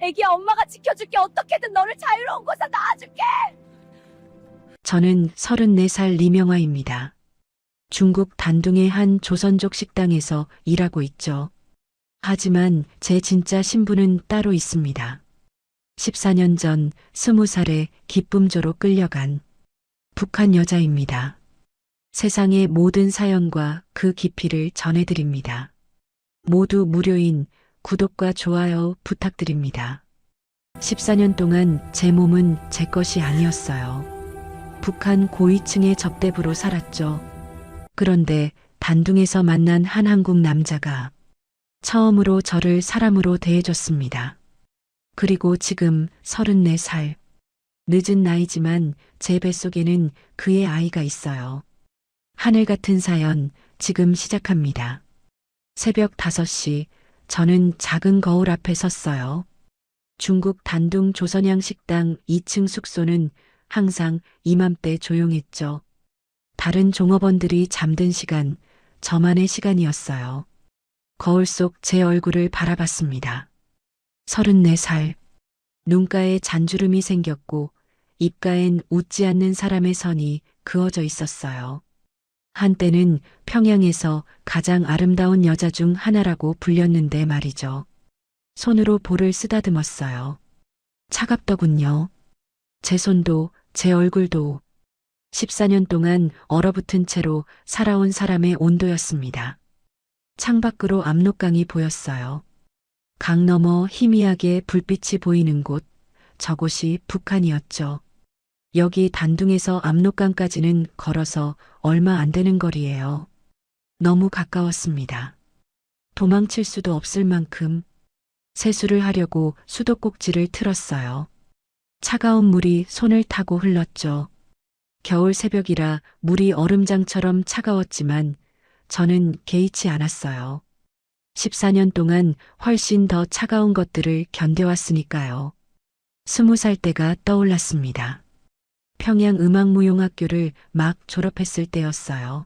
애기야, 엄마가 지켜줄게. 어떻게든 너를 자유로운 곳에 놔줄게. 저는 34살 리명화입니다. 중국 단둥의 한 조선족 식당에서 일하고 있죠. 하지만 제 진짜 신분은 따로 있습니다. 14년 전 20살에 기쁨조로 끌려간 북한 여자입니다. 세상의 모든 사연과 그 깊이를 전해드립니다. 모두 무료인 구독과 좋아요 부탁드립니다. 14년 동안 제 몸은 제 것이 아니었어요. 북한 고위층의 접대부로 살았죠. 그런데 단둥에서 만난 한 한국 남자가 처음으로 저를 사람으로 대해줬습니다. 그리고 지금 34살. 늦은 나이지만 제 뱃속에는 그의 아이가 있어요. 하늘 같은 사연 지금 시작합니다. 새벽 5시 저는 작은 거울 앞에 섰어요. 중국 단둥 조선양 식당 2층 숙소는 항상 이맘때 조용했죠. 다른 종업원들이 잠든 시간, 저만의 시간이었어요. 거울 속 제 얼굴을 바라봤습니다. 34살. 눈가에 잔주름이 생겼고 입가엔 웃지 않는 사람의 선이 그어져 있었어요. 한때는 평양에서 가장 아름다운 여자 중 하나라고 불렸는데 말이죠. 손으로 볼을 쓰다듬었어요. 차갑더군요. 제 손도 제 얼굴도 14년 동안 얼어붙은 채로 살아온 사람의 온도였습니다. 창밖으로 압록강이 보였어요. 강 너머 희미하게 불빛이 보이는 곳, 저곳이 북한이었죠. 여기 단둥에서 압록강까지는 걸어서 얼마 안 되는 거리예요. 너무 가까웠습니다. 도망칠 수도 없을 만큼 세수를 하려고 수도꼭지를 틀었어요. 차가운 물이 손을 타고 흘렀죠. 겨울 새벽이라 물이 얼음장처럼 차가웠지만 저는 개의치 않았어요. 14년 동안 훨씬 더 차가운 것들을 견뎌왔으니까요. 20살 때가 떠올랐습니다. 평양음악무용학교를 막 졸업했을 때였어요.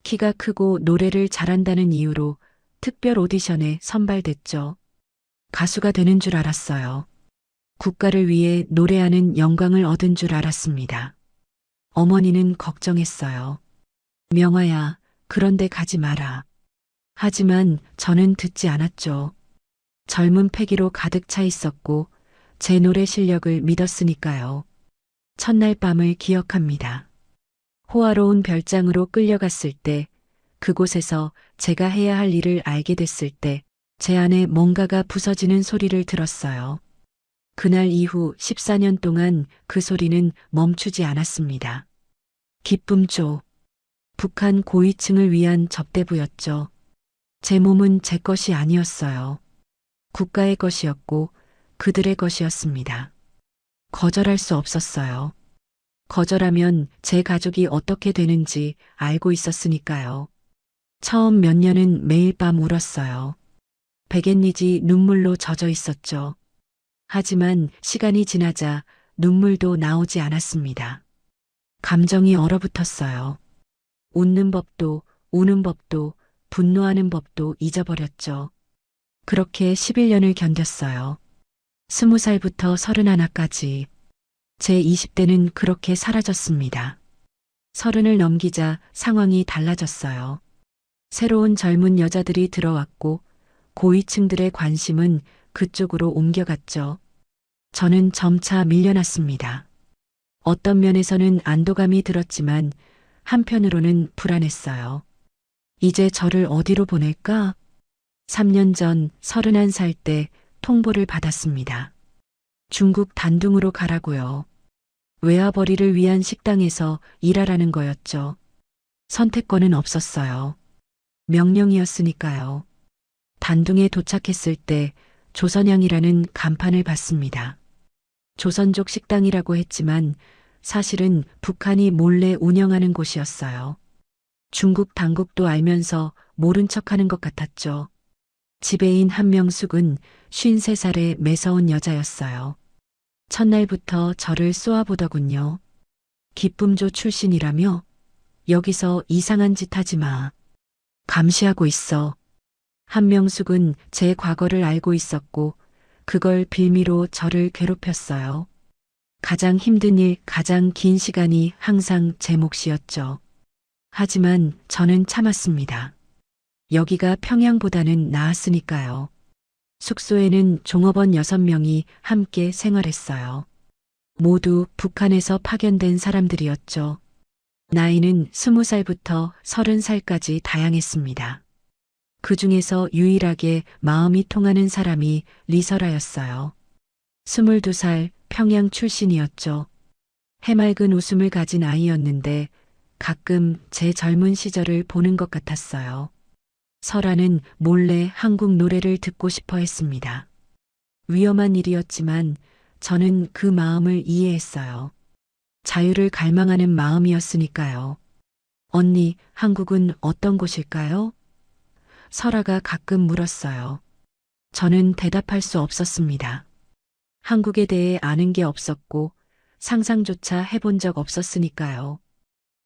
키가 크고 노래를 잘한다는 이유로 특별 오디션에 선발됐죠. 가수가 되는 줄 알았어요. 국가를 위해 노래하는 영광을 얻은 줄 알았습니다. 어머니는 걱정했어요. 명화야, 그런데 가지 마라. 하지만 저는 듣지 않았죠. 젊은 패기로 가득 차 있었고 제 노래 실력을 믿었으니까요. 첫날 밤을 기억합니다. 호화로운 별장으로 끌려갔을 때, 그곳에서 제가 해야 할 일을 알게 됐을 때, 제 안에 뭔가가 부서지는 소리를 들었어요. 그날 이후 14년 동안 그 소리는 멈추지 않았습니다. 기쁨조. 북한 고위층을 위한 접대부였죠. 제 몸은 제 것이 아니었어요. 국가의 것이었고 그들의 것이었습니다. 거절할 수 없었어요. 거절하면 제 가족이 어떻게 되는지 알고 있었으니까요. 처음 몇 년은 매일 밤 울었어요. 백엔니지 눈물로 젖어 있었죠. 하지만 시간이 지나자 눈물도 나오지 않았습니다. 감정이 얼어붙었어요. 웃는 법도, 우는 법도, 분노하는 법도 잊어버렸죠. 그렇게 11년을 견뎠어요. 20살부터 31까지. 제 20대는 그렇게 사라졌습니다. 30을 넘기자 상황이 달라졌어요. 새로운 젊은 여자들이 들어왔고 고위층들의 관심은 그쪽으로 옮겨갔죠. 저는 점차 밀려났습니다. 어떤 면에서는 안도감이 들었지만 한편으로는 불안했어요. 이제 저를 어디로 보낼까? 3년 전 31살 때 통보를 받았습니다. 중국 단둥으로 가라고요. 외아버리를 위한 식당에서 일하라는 거였죠. 선택권은 없었어요. 명령이었으니까요. 단둥에 도착했을 때 조선양이라는 간판을 봤습니다. 조선족 식당이라고 했지만 사실은 북한이 몰래 운영하는 곳이었어요. 중국 당국도 알면서 모른 척하는 것 같았죠. 지배인 한명숙은 53살의 매서운 여자였어요. 첫날부터 저를 쏘아보더군요. 기쁨조 출신이라며? 여기서 이상한 짓 하지 마. 감시하고 있어. 한명숙은 제 과거를 알고 있었고 그걸 빌미로 저를 괴롭혔어요. 가장 힘든 일, 가장 긴 시간이 항상 제 몫이었죠. 하지만 저는 참았습니다. 여기가 평양보다는 나았으니까요. 숙소에는 종업원 6명이 함께 생활했어요. 모두 북한에서 파견된 사람들이었죠. 나이는 20살부터 30살까지 다양했습니다. 그 중에서 유일하게 마음이 통하는 사람이 리설아였어요. 22살 평양 출신이었죠. 해맑은 웃음을 가진 아이였는데 가끔 제 젊은 시절을 보는 것 같았어요. 설아는 몰래 한국 노래를 듣고 싶어 했습니다. 위험한 일이었지만 저는 그 마음을 이해했어요. 자유를 갈망하는 마음이었으니까요. 언니, 한국은 어떤 곳일까요? 설아가 가끔 물었어요. 저는 대답할 수 없었습니다. 한국에 대해 아는 게 없었고 상상조차 해본 적 없었으니까요.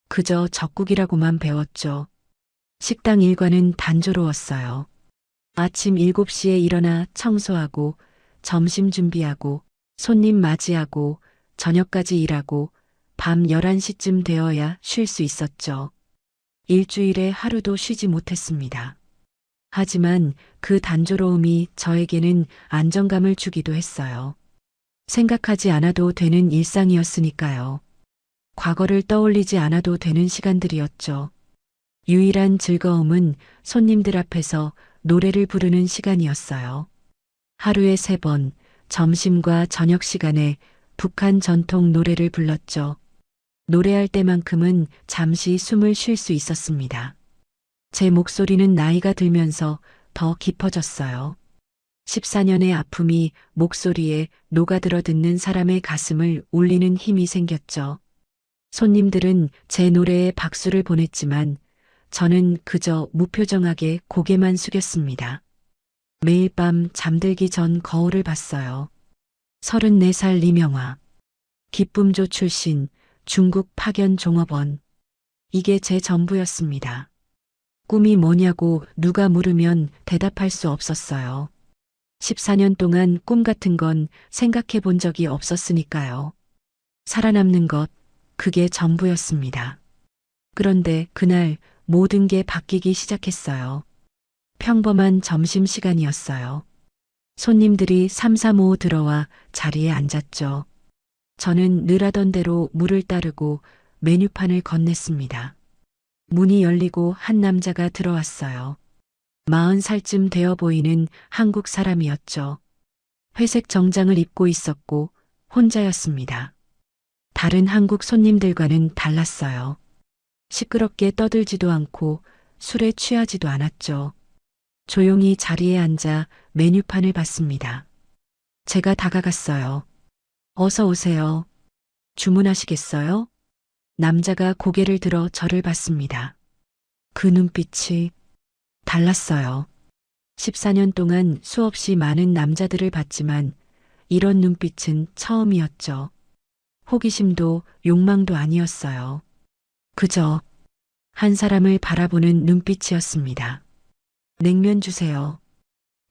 그저 적국이라고만 배웠죠. 식당 일과는 단조로웠어요. 아침 7시에 일어나 청소하고 점심 준비하고 손님 맞이하고 저녁까지 일하고 밤 11시쯤 되어야 쉴 수 있었죠. 일주일에 하루도 쉬지 못했습니다. 하지만 그 단조로움이 저에게는 안정감을 주기도 했어요. 생각하지 않아도 되는 일상이었으니까요. 과거를 떠올리지 않아도 되는 시간들이었죠. 유일한 즐거움은 손님들 앞에서 노래를 부르는 시간이었어요. 하루에 3번, 점심과 저녁 시간에 북한 전통 노래를 불렀죠. 노래할 때만큼은 잠시 숨을 쉴 수 있었습니다. 제 목소리는 나이가 들면서 더 깊어졌어요. 14년의 아픔이 목소리에 녹아들어 듣는 사람의 가슴을 울리는 힘이 생겼죠. 손님들은 제 노래에 박수를 보냈지만 저는 그저 무표정하게 고개만 숙였습니다. 매일 밤 잠들기 전 거울을 봤어요. 34살 리명화. 기쁨조 출신, 중국 파견 종업원. 이게 제 전부였습니다. 꿈이 뭐냐고 누가 물으면 대답할 수 없었어요. 14년 동안 꿈 같은 건 생각해 본 적이 없었으니까요. 살아남는 것, 그게 전부였습니다. 그런데 그날 모든 게 바뀌기 시작했어요. 평범한 점심시간이었어요. 손님들이 삼삼오오 들어와 자리에 앉았죠. 저는 늘 하던 대로 물을 따르고 메뉴판을 건넸습니다. 문이 열리고 한 남자가 들어왔어요. 40살쯤 되어 보이는 한국 사람이었죠. 회색 정장을 입고 있었고 혼자였습니다. 다른 한국 손님들과는 달랐어요. 시끄럽게 떠들지도 않고 술에 취하지도 않았죠. 조용히 자리에 앉아 메뉴판을 봤습니다. 제가 다가갔어요. 어서 오세요. 주문하시겠어요? 남자가 고개를 들어 저를 봤습니다. 그 눈빛이 달랐어요. 14년 동안 수없이 많은 남자들을 봤지만 이런 눈빛은 처음이었죠. 호기심도 욕망도 아니었어요. 그저 한 사람을 바라보는 눈빛이었습니다. 냉면 주세요.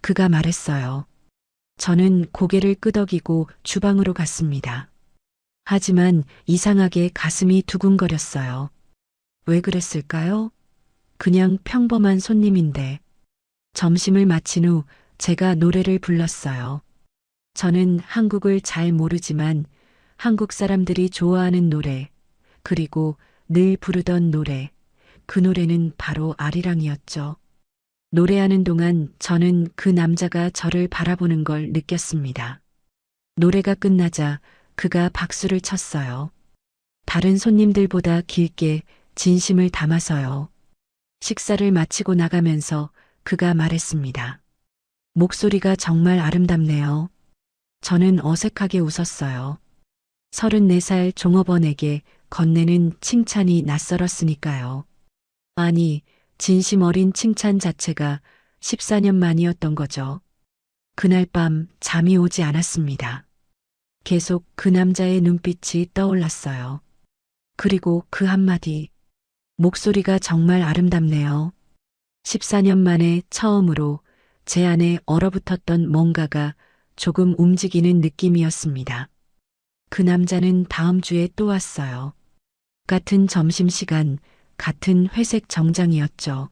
그가 말했어요. 저는 고개를 끄덕이고 주방으로 갔습니다. 하지만 이상하게 가슴이 두근거렸어요. 왜 그랬을까요? 그냥 평범한 손님인데. 점심을 마친 후 제가 노래를 불렀어요. 저는 한국을 잘 모르지만 한국 사람들이 좋아하는 노래, 그리고 늘 부르던 노래, 그 노래는 바로 아리랑이었죠. 노래하는 동안 저는 그 남자가 저를 바라보는 걸 느꼈습니다. 노래가 끝나자 그가 박수를 쳤어요. 다른 손님들보다 길게 진심을 담아서요. 식사를 마치고 나가면서 그가 말했습니다. 목소리가 정말 아름답네요. 저는 어색하게 웃었어요. 34살 종업원에게 건네는 칭찬이 낯설었으니까요. 아니, 진심 어린 칭찬 자체가 14년 만이었던 거죠. 그날 밤 잠이 오지 않았습니다. 계속 그 남자의 눈빛이 떠올랐어요. 그리고 그 한마디. 목소리가 정말 아름답네요. 14년 만에 처음으로 제 안에 얼어붙었던 뭔가가 조금 움직이는 느낌이었습니다. 그 남자는 다음 주에 또 왔어요. 같은 점심시간, 같은 회색 정장이었죠.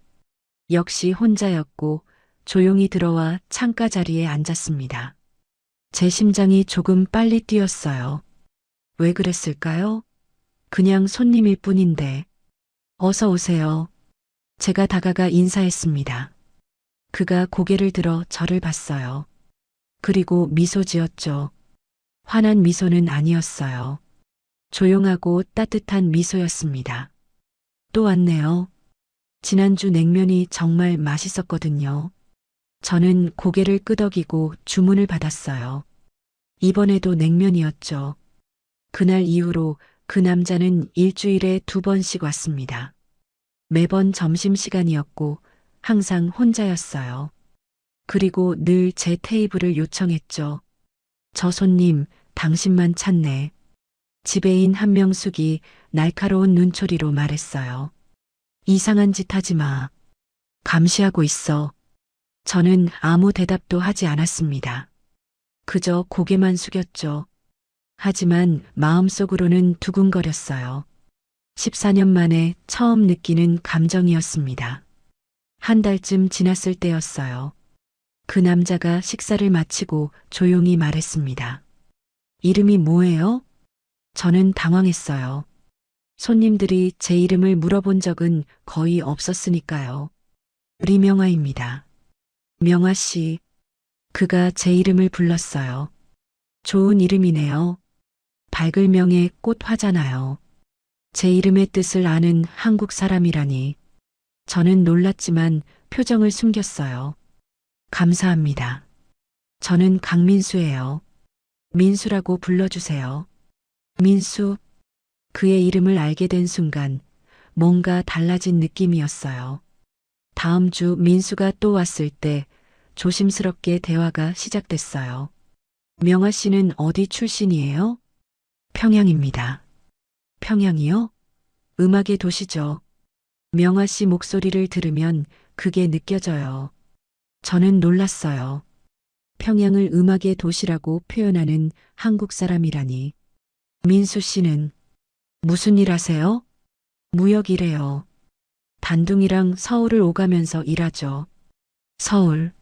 역시 혼자였고 조용히 들어와 창가 자리에 앉았습니다. 제 심장이 조금 빨리 뛰었어요. 왜 그랬을까요? 그냥 손님일 뿐인데. 어서 오세요. 제가 다가가 인사했습니다. 그가 고개를 들어 저를 봤어요. 그리고 미소 지었죠. 환한 미소는 아니었어요. 조용하고 따뜻한 미소였습니다. 또 왔네요. 지난주 냉면이 정말 맛있었거든요. 저는 고개를 끄덕이고 주문을 받았어요. 이번에도 냉면이었죠. 그날 이후로 그 남자는 일주일에 2번씩 왔습니다. 매번 점심시간이었고 항상 혼자였어요. 그리고 늘 제 테이블을 요청했죠. 저 손님, 당신만 찾네. 지배인 한명숙이 날카로운 눈초리로 말했어요. 이상한 짓 하지 마. 감시하고 있어. 저는 아무 대답도 하지 않았습니다. 그저 고개만 숙였죠. 하지만 마음속으로는 두근거렸어요. 14년 만에 처음 느끼는 감정이었습니다. 한 달쯤 지났을 때였어요. 그 남자가 식사를 마치고 조용히 말했습니다. 이름이 뭐예요? 저는 당황했어요. 손님들이 제 이름을 물어본 적은 거의 없었으니까요. 리명화입니다. 명화 씨. 그가 제 이름을 불렀어요. 좋은 이름이네요. 발글명의 꽃 화잖아요. 제 이름의 뜻을 아는 한국 사람이라니. 저는 놀랐지만 표정을 숨겼어요. 감사합니다. 저는 강민수예요. 민수라고 불러주세요. 민수. 그의 이름을 알게 된 순간 뭔가 달라진 느낌이었어요. 다음 주 민수가 또 왔을 때 조심스럽게 대화가 시작됐어요. 명아 씨는 어디 출신이에요? 평양입니다. 평양이요? 음악의 도시죠. 명아 씨 목소리를 들으면 그게 느껴져요. 저는 놀랐어요. 평양을 음악의 도시라고 표현하는 한국 사람이라니. 민수 씨는 무슨 일 하세요? 무역 일해요. 단둥이랑 서울을 오가면서 일하죠. 서울.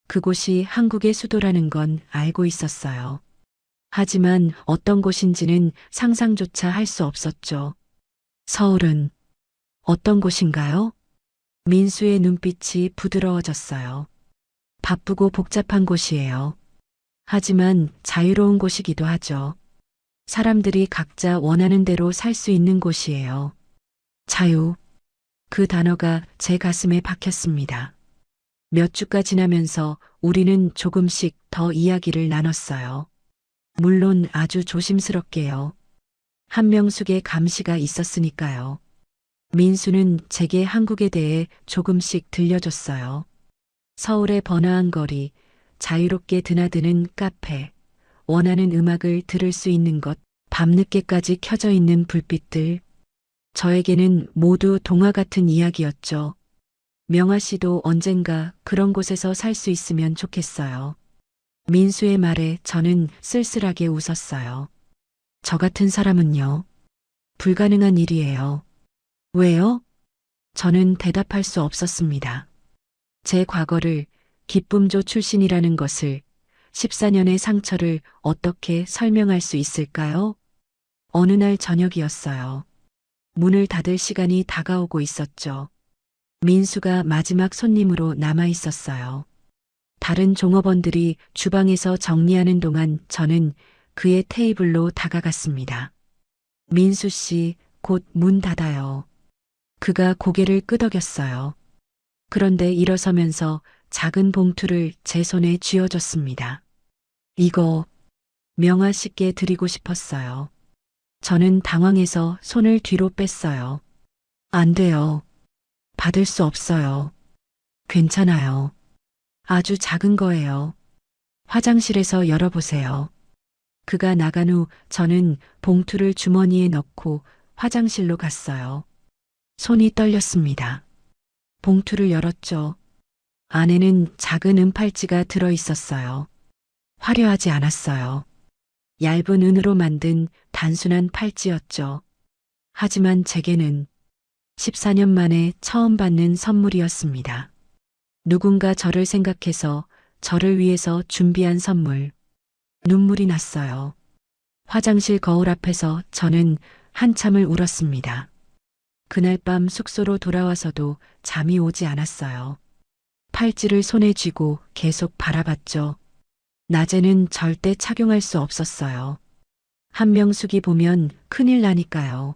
그곳이 한국의 수도라는 건 알고 있었어요. 하지만 어떤 곳인지는 상상조차 할 수 없었죠. 서울은 어떤 곳인가요? 민수의 눈빛이 부드러워졌어요. 바쁘고 복잡한 곳이에요. 하지만 자유로운 곳이기도 하죠. 사람들이 각자 원하는 대로 살 수 있는 곳이에요. 자유. 그 단어가 제 가슴에 박혔습니다. 몇 주가 지나면서 우리는 조금씩 더 이야기를 나눴어요. 물론 아주 조심스럽게요. 한명숙의 감시가 있었으니까요. 민수는 제게 한국에 대해 조금씩 들려줬어요. 서울의 번화한 거리, 자유롭게 드나드는 카페, 원하는 음악을 들을 수 있는 것, 밤늦게까지 켜져 있는 불빛들. 저에게는 모두 동화 같은 이야기였죠. 명아 씨도 언젠가 그런 곳에서 살 수 있으면 좋겠어요. 민수의 말에 저는 쓸쓸하게 웃었어요. 저 같은 사람은요. 불가능한 일이에요. 왜요? 저는 대답할 수 없었습니다. 제 과거를 기쁨조 출신이라는 것을 14년의 상처를 어떻게 설명할 수 있을까요? 어느 날 저녁이었어요. 문을 닫을 시간이 다가오고 있었죠. 민수가 마지막 손님으로 남아 있었어요. 다른 종업원들이 주방에서 정리하는 동안 저는 그의 테이블로 다가갔습니다. 민수 씨, 곧 문 닫아요. 그가 고개를 끄덕였어요. 그런데 일어서면서 작은 봉투를 제 손에 쥐어줬습니다. 이거 명아 씨께 드리고 싶었어요. 저는 당황해서 손을 뒤로 뺐어요. 안 돼요. 받을 수 없어요. 괜찮아요. 아주 작은 거예요. 화장실에서 열어보세요. 그가 나간 후 저는 봉투를 주머니에 넣고 화장실로 갔어요. 손이 떨렸습니다. 봉투를 열었죠. 안에는 작은 은팔찌가 들어 있었어요. 화려하지 않았어요. 얇은 은으로 만든 단순한 팔찌였죠. 하지만 제게는 14년 만에 처음 받는 선물이었습니다. 누군가 저를 생각해서 저를 위해서 준비한 선물. 눈물이 났어요. 화장실 거울 앞에서 저는 한참을 울었습니다. 그날 밤 숙소로 돌아와서도 잠이 오지 않았어요. 팔찌를 손에 쥐고 계속 바라봤죠. 낮에는 절대 착용할 수 없었어요. 한명숙이 보면 큰일 나니까요.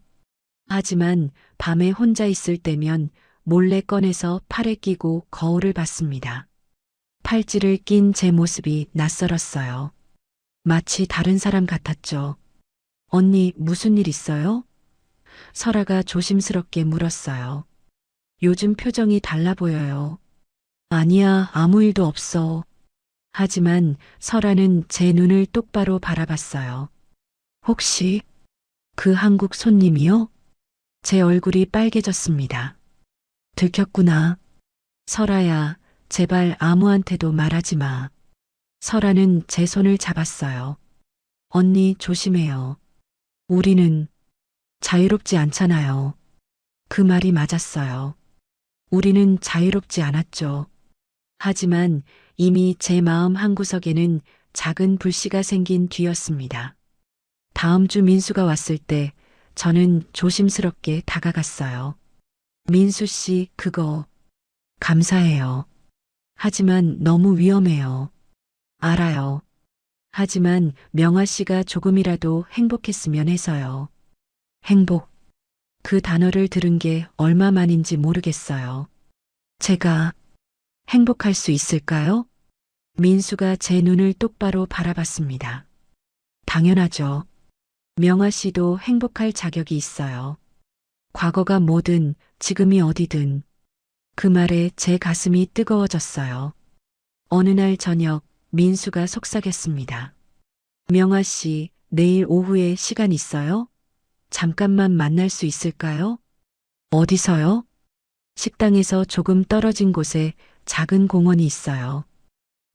하지만 밤에 혼자 있을 때면 몰래 꺼내서 팔에 끼고 거울을 봤습니다. 팔찌를 낀 제 모습이 낯설었어요. 마치 다른 사람 같았죠. 언니, 무슨 일 있어요? 설아가 조심스럽게 물었어요. 요즘 표정이 달라 보여요. 아니야, 아무 일도 없어. 하지만 설아는 제 눈을 똑바로 바라봤어요. 혹시 그 한국 손님이요? 제 얼굴이 빨개졌습니다. 들켰구나. 설아야, 제발 아무한테도 말하지 마. 설아는 제 손을 잡았어요. 언니, 조심해요. 우리는 자유롭지 않잖아요. 그 말이 맞았어요. 우리는 자유롭지 않았죠. 하지만 이미 제 마음 한구석에는 작은 불씨가 생긴 뒤였습니다. 다음 주 민수가 왔을 때 저는 조심스럽게 다가갔어요. 민수 씨, 그거 감사해요. 하지만 너무 위험해요. 알아요. 하지만 명아 씨가 조금이라도 행복했으면 해서요. 행복. 그 단어를 들은 게 얼마만인지 모르겠어요. 제가 행복할 수 있을까요? 민수가 제 눈을 똑바로 바라봤습니다. 당연하죠. 명아 씨도 행복할 자격이 있어요. 과거가 뭐든 지금이 어디든. 그 말에 제 가슴이 뜨거워졌어요. 어느 날 저녁 민수가 속삭였습니다. 명아 씨, 내일 오후에 시간 있어요? 잠깐만 만날 수 있을까요? 어디서요? 식당에서 조금 떨어진 곳에 작은 공원이 있어요.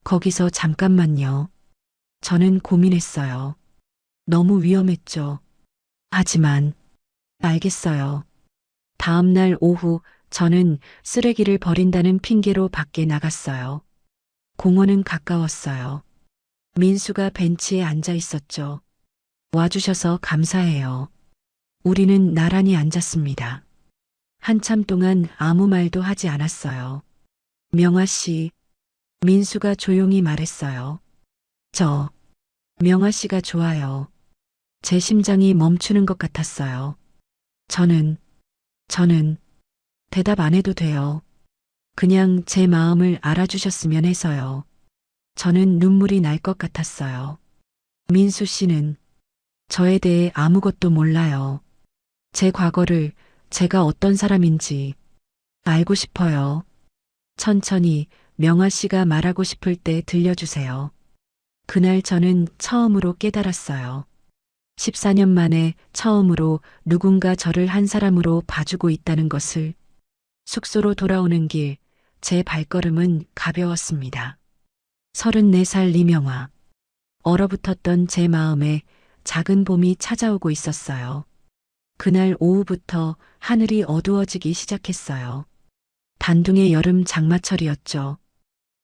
거기서 잠깐만요. 저는 고민했어요. 너무 위험했죠. 하지만 알겠어요. 다음 날 오후 저는 쓰레기를 버린다는 핑계로 밖에 나갔어요. 공원은 가까웠어요. 민수가 벤치에 앉아 있었죠. 와주셔서 감사해요. 우리는 나란히 앉았습니다. 한참 동안 아무 말도 하지 않았어요. 명아 씨, 민수가 조용히 말했어요. 명아 씨가 좋아요. 제 심장이 멈추는 것 같았어요. 저는 대답 안 해도 돼요. 그냥 제 마음을 알아주셨으면 해서요. 저는 눈물이 날 것 같았어요. 민수 씨는 저에 대해 아무것도 몰라요. 제 과거를, 제가 어떤 사람인지 알고 싶어요. 천천히 명아 씨가 말하고 싶을 때 들려주세요. 그날 저는 처음으로 깨달았어요. 14년 만에 처음으로 누군가 저를 한 사람으로 봐주고 있다는 것을. 숙소로 돌아오는 길, 제 발걸음은 가벼웠습니다. 34살 이명아. 얼어붙었던 제 마음에 작은 봄이 찾아오고 있었어요. 그날 오후부터 하늘이 어두워지기 시작했어요. 단둥의 여름 장마철이었죠.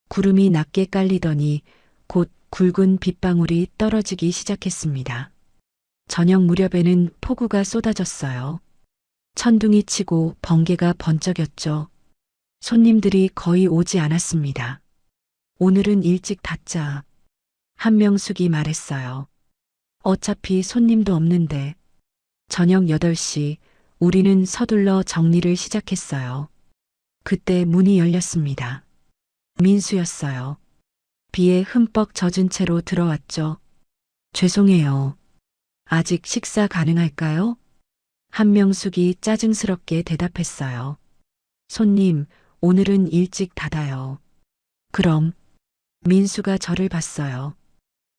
구름이 낮게 깔리더니 곧 굵은 빗방울이 떨어지기 시작했습니다. 저녁 무렵에는 폭우가 쏟아졌어요. 천둥이 치고 번개가 번쩍였죠. 손님들이 거의 오지 않았습니다. 오늘은 일찍 닫자. 한명숙이 말했어요. 어차피 손님도 없는데. 저녁 8시 우리는 서둘러 정리를 시작했어요. 그때 문이 열렸습니다. 민수였어요. 비에 흠뻑 젖은 채로 들어왔죠. 죄송해요. 아직 식사 가능할까요? 한명숙이 짜증스럽게 대답했어요. 손님, 오늘은 일찍 닫아요. 그럼 민수가 저를 봤어요.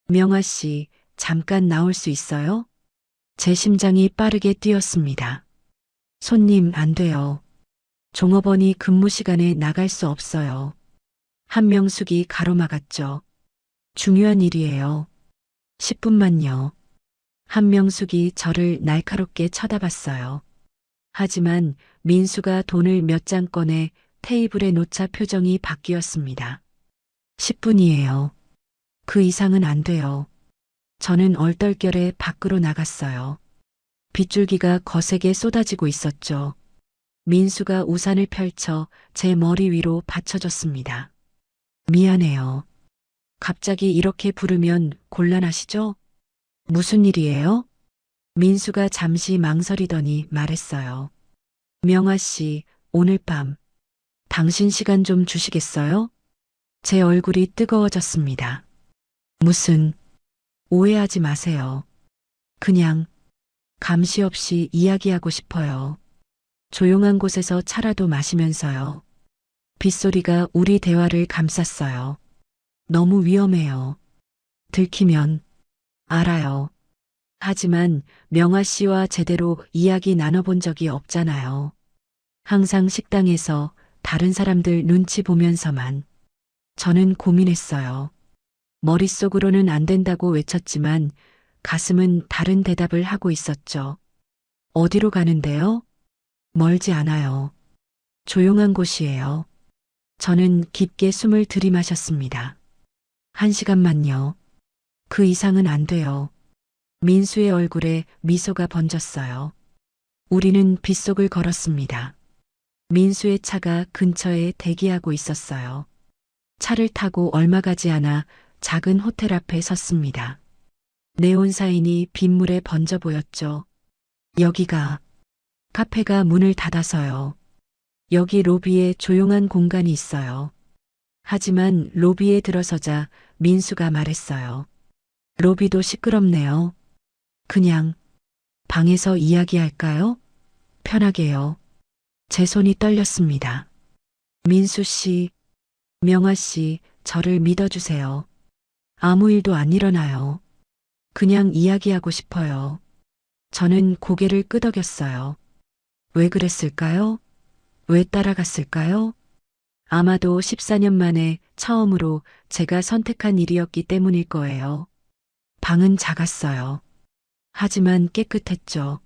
명아 씨, 잠깐 나올 수 있어요? 제 심장이 빠르게 뛰었습니다. 손님, 안 돼요. 종업원이 근무 시간에 나갈 수 없어요. 한명숙이 가로막았죠. 중요한 일이에요. 10분만요. 한명숙이 저를 날카롭게 쳐다봤어요. 하지만 민수가 돈을 몇 장 꺼내 테이블에 놓자 표정이 바뀌었습니다. 10분이에요. 그 이상은 안 돼요. 저는 얼떨결에 밖으로 나갔어요. 빗줄기가 거세게 쏟아지고 있었죠. 민수가 우산을 펼쳐 제 머리 위로 받쳐줬습니다. 미안해요. 갑자기 이렇게 부르면 곤란하시죠? 무슨 일이에요? 민수가 잠시 망설이더니 말했어요. 명아 씨, 오늘 밤 당신 시간 좀 주시겠어요? 제 얼굴이 뜨거워졌습니다. 무슨, 오해하지 마세요. 그냥 감시 없이 이야기하고 싶어요. 조용한 곳에서 차라도 마시면서요. 빗소리가 우리 대화를 감쌌어요. 너무 위험해요. 들키면 알아요. 하지만 명아 씨와 제대로 이야기 나눠본 적이 없잖아요. 항상 식당에서 다른 사람들 눈치 보면서만. 저는 고민했어요. 머릿속으로는 안 된다고 외쳤지만 가슴은 다른 대답을 하고 있었죠. 어디로 가는데요? 멀지 않아요. 조용한 곳이에요. 저는 깊게 숨을 들이마셨습니다. 1시간만요. 그 이상은 안 돼요. 민수의 얼굴에 미소가 번졌어요. 우리는 빗속을 걸었습니다. 민수의 차가 근처에 대기하고 있었어요. 차를 타고 얼마 가지 않아 작은 호텔 앞에 섰습니다. 네온 사인이 빗물에 번져 보였죠. 여기가 카페가 문을 닫아서요. 여기 로비에 조용한 공간이 있어요. 하지만 로비에 들어서자 민수가 말했어요. 로비도 시끄럽네요. 그냥 방에서 이야기할까요? 편하게요. 제 손이 떨렸습니다. 민수 씨, 명아 씨, 저를 믿어주세요. 아무 일도 안 일어나요. 그냥 이야기하고 싶어요. 저는 고개를 끄덕였어요. 왜 그랬을까요? 왜 따라갔을까요? 아마도 14년 만에 처음으로 제가 선택한 일이었기 때문일 거예요. 방은 작았어요. 하지만 깨끗했죠.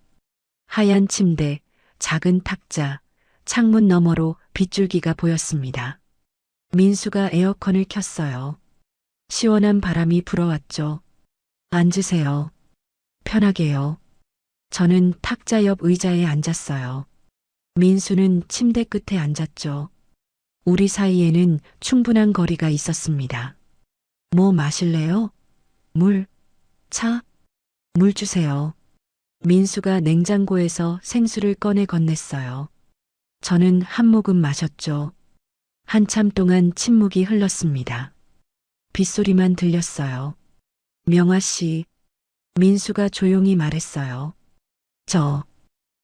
하얀 침대, 작은 탁자, 창문 너머로 빗줄기가 보였습니다. 민수가 에어컨을 켰어요. 시원한 바람이 불어왔죠. 앉으세요. 편하게요. 저는 탁자 옆 의자에 앉았어요. 민수는 침대 끝에 앉았죠. 우리 사이에는 충분한 거리가 있었습니다. 뭐 마실래요? 물? 차? 물 주세요. 민수가 냉장고에서 생수를 꺼내 건넸어요. 저는 한 모금 마셨죠. 한참 동안 침묵이 흘렀습니다. 빗소리만 들렸어요. 명아 씨, 민수가 조용히 말했어요. 저,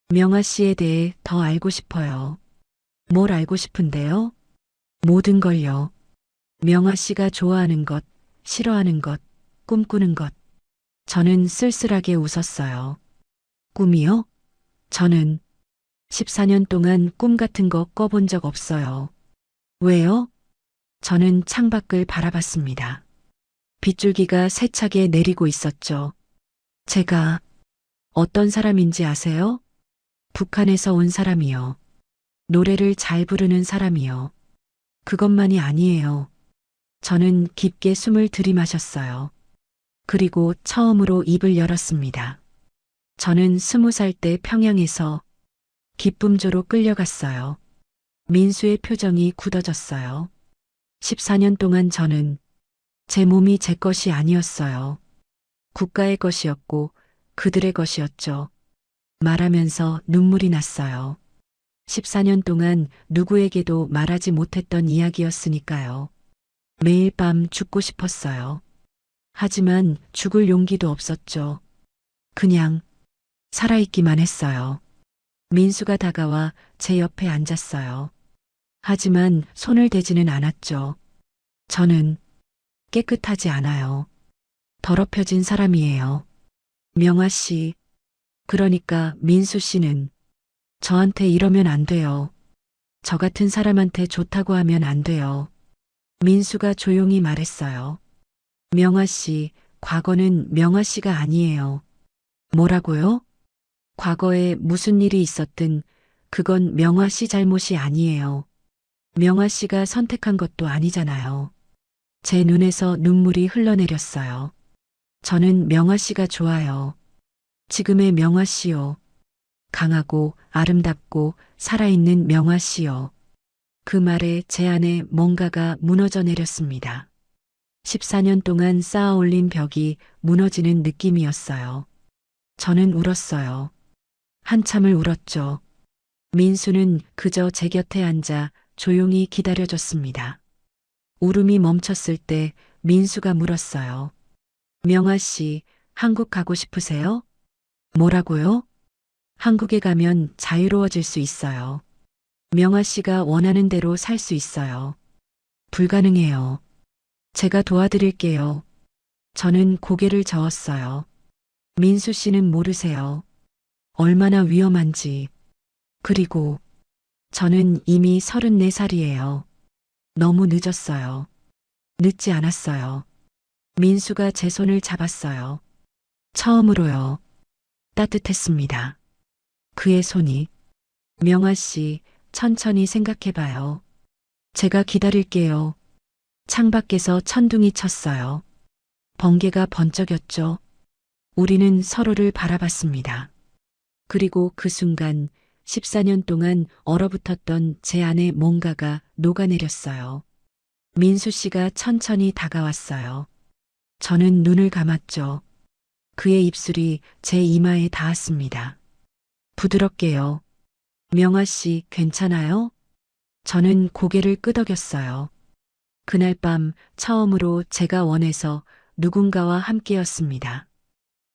명아 씨에 대해 더 알고 싶어요. 뭘 알고 싶은데요? 모든 걸요. 명아 씨가 좋아하는 것, 싫어하는 것, 꿈꾸는 것. 저는 쓸쓸하게 웃었어요. 꿈이요? 저는 14년 동안 꿈 같은 거 꿔본 적 없어요. 왜요? 저는 창밖을 바라봤습니다. 빗줄기가 세차게 내리고 있었죠. 제가 어떤 사람인지 아세요? 북한에서 온 사람이요. 노래를 잘 부르는 사람이요. 그것만이 아니에요. 저는 깊게 숨을 들이마셨어요. 그리고 처음으로 입을 열었습니다. 저는 20살 때 평양에서 기쁨조로 끌려갔어요. 민수의 표정이 굳어졌어요. 14년 동안 저는 제 몸이 제 것이 아니었어요. 국가의 것이었고 그들의 것이었죠. 말하면서 눈물이 났어요. 14년 동안 누구에게도 말하지 못했던 이야기였으니까요. 매일 밤 죽고 싶었어요. 하지만 죽을 용기도 없었죠. 그냥 살아있기만 했어요. 민수가 다가와 제 옆에 앉았어요. 하지만 손을 대지는 않았죠. 저는 깨끗하지 않아요. 더럽혀진 사람이에요. 명아 씨, 그러니까 민수 씨는 저한테 이러면 안 돼요. 저 같은 사람한테 좋다고 하면 안 돼요. 민수가 조용히 말했어요. 명아 씨, 과거는 명아 씨가 아니에요. 뭐라고요? 과거에 무슨 일이 있었든 그건 명아 씨 잘못이 아니에요. 명아 씨가 선택한 것도 아니잖아요. 제 눈에서 눈물이 흘러내렸어요. 저는 명아 씨가 좋아요. 지금의 명아 씨요. 강하고 아름답고 살아있는 명아 씨요. 그 말에 제 안에 뭔가가 무너져 내렸습니다. 14년 동안 쌓아 올린 벽이 무너지는 느낌이었어요. 저는 울었어요. 한참을 울었죠. 민수는 그저 제 곁에 앉아 조용히 기다려줬습니다. 울음이 멈췄을 때 민수가 물었어요. 명아 씨, 한국 가고 싶으세요? 뭐라고요? 한국에 가면 자유로워질 수 있어요. 명아 씨가 원하는 대로 살 수 있어요. 불가능해요. 제가 도와드릴게요. 저는 고개를 저었어요. 민수 씨는 모르세요. 얼마나 위험한지. 그리고 저는 이미 34살이에요. 너무 늦었어요. 늦지 않았어요. 민수가 제 손을 잡았어요. 처음으로요. 따뜻했습니다. 그의 손이. 명아 씨, 천천히 생각해봐요. 제가 기다릴게요. 창밖에서 천둥이 쳤어요. 번개가 번쩍였죠. 우리는 서로를 바라봤습니다. 그리고 그 순간 14년 동안 얼어붙었던 제 안에 뭔가가 녹아내렸어요. 민수 씨가 천천히 다가왔어요. 저는 눈을 감았죠. 그의 입술이 제 이마에 닿았습니다. 부드럽게요. 명아 씨, 괜찮아요? 저는 고개를 끄덕였어요. 그날 밤 처음으로 제가 원해서 누군가와 함께였습니다.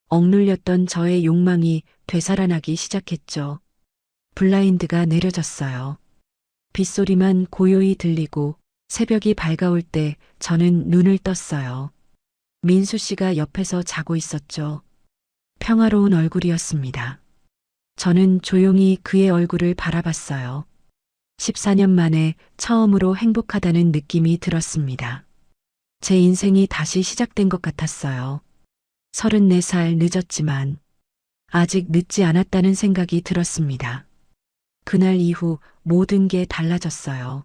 억눌렸던 저의 욕망이 되살아나기 시작했죠. 블라인드가 내려졌어요. 빗소리만 고요히 들리고 새벽이 밝아올 때 저는 눈을 떴어요. 민수 씨가 옆에서 자고 있었죠. 평화로운 얼굴이었습니다. 저는 조용히 그의 얼굴을 바라봤어요. 14년 만에 처음으로 행복하다는 느낌이 들었습니다. 제 인생이 다시 시작된 것 같았어요. 34살 늦었지만 아직 늦지 않았다는 생각이 들었습니다. 그날 이후 모든 게 달라졌어요.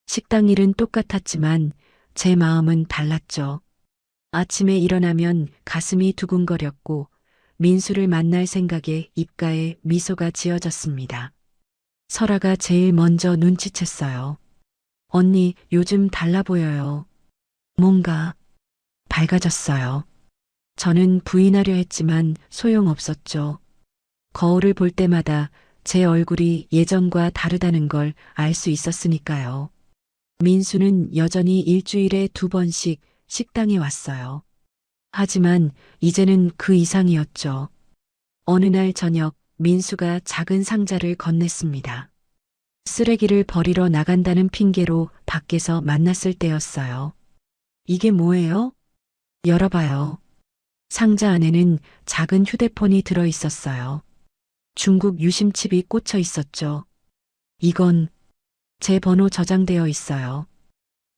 식당 일은 똑같았지만 제 마음은 달랐죠. 아침에 일어나면 가슴이 두근거렸고 민수를 만날 생각에 입가에 미소가 지어졌습니다. 설아가 제일 먼저 눈치챘어요. 언니, 요즘 달라 보여요. 뭔가 밝아졌어요. 저는 부인하려 했지만 소용없었죠. 거울을 볼 때마다 제 얼굴이 예전과 다르다는 걸 알 수 있었으니까요. 민수는 여전히 일주일에 2번씩 식당에 왔어요. 하지만 이제는 그 이상이었죠. 어느 날 저녁 민수가 작은 상자를 건넸습니다. 쓰레기를 버리러 나간다는 핑계로 밖에서 만났을 때였어요. 이게 뭐예요? 열어봐요. 상자 안에는 작은 휴대폰이 들어 있었어요. 중국 유심칩이 꽂혀 있었죠. 이건 제 번호 저장되어 있어요.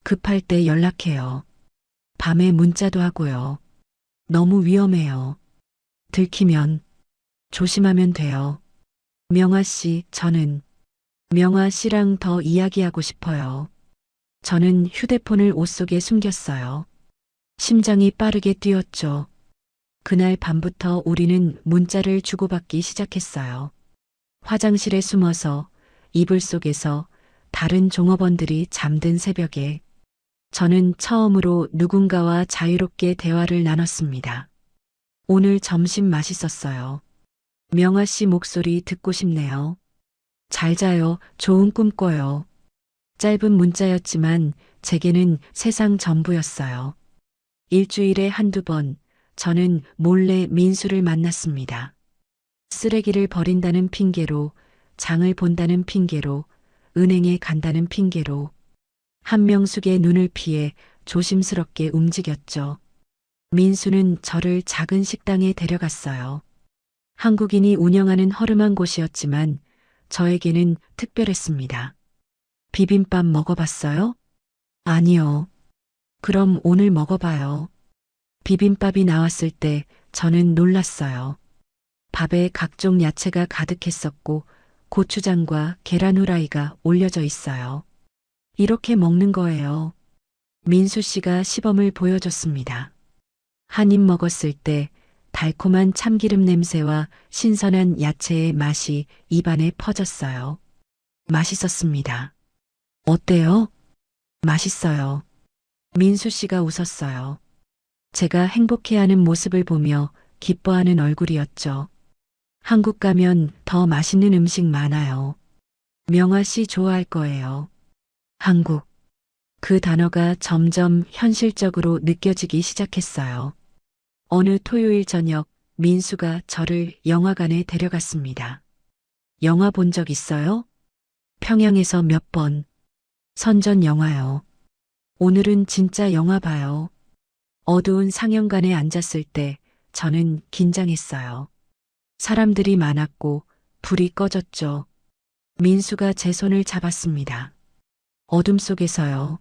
급할 때 연락해요. 밤에 문자도 하고요. 너무 위험해요. 들키면 조심하면 돼요. 명아 씨, 저는 명아 씨랑 더 이야기하고 싶어요. 저는 휴대폰을 옷 속에 숨겼어요. 심장이 빠르게 뛰었죠. 그날 밤부터 우리는 문자를 주고받기 시작했어요. 화장실에 숨어서 이불 속에서 다른 종업원들이 잠든 새벽에 저는 처음으로 누군가와 자유롭게 대화를 나눴습니다. 오늘 점심 맛있었어요. 명아 씨 목소리 듣고 싶네요. 잘 자요. 좋은 꿈 꿔요. 짧은 문자였지만 제게는 세상 전부였어요. 일주일에 한두 번 저는 몰래 민수를 만났습니다. 쓰레기를 버린다는 핑계로, 장을 본다는 핑계로, 은행에 간다는 핑계로 한명숙의 눈을 피해 조심스럽게 움직였죠. 민수는 저를 작은 식당에 데려갔어요. 한국인이 운영하는 허름한 곳이었지만 저에게는 특별했습니다. 비빔밥 먹어봤어요? 아니요. 그럼 오늘 먹어봐요. 비빔밥이 나왔을 때 저는 놀랐어요. 밥에 각종 야채가 가득했었고 고추장과 계란 후라이가 올려져 있어요. 이렇게 먹는 거예요. 민수 씨가 시범을 보여줬습니다. 한 입 먹었을 때 달콤한 참기름 냄새와 신선한 야채의 맛이 입안에 퍼졌어요. 맛있었습니다. 어때요? 맛있어요. 민수 씨가 웃었어요. 제가 행복해하는 모습을 보며 기뻐하는 얼굴이었죠. 한국 가면 더 맛있는 음식 많아요. 명아 씨 좋아할 거예요. 한국. 그 단어가 점점 현실적으로 느껴지기 시작했어요. 어느 토요일 저녁 민수가 저를 영화관에 데려갔습니다. 영화 본 적 있어요? 평양에서 몇 번. 선전 영화요. 오늘은 진짜 영화 봐요. 어두운 상영관에 앉았을 때 저는 긴장했어요. 사람들이 많았고 불이 꺼졌죠. 민수가 제 손을 잡았습니다. 어둠 속에서요.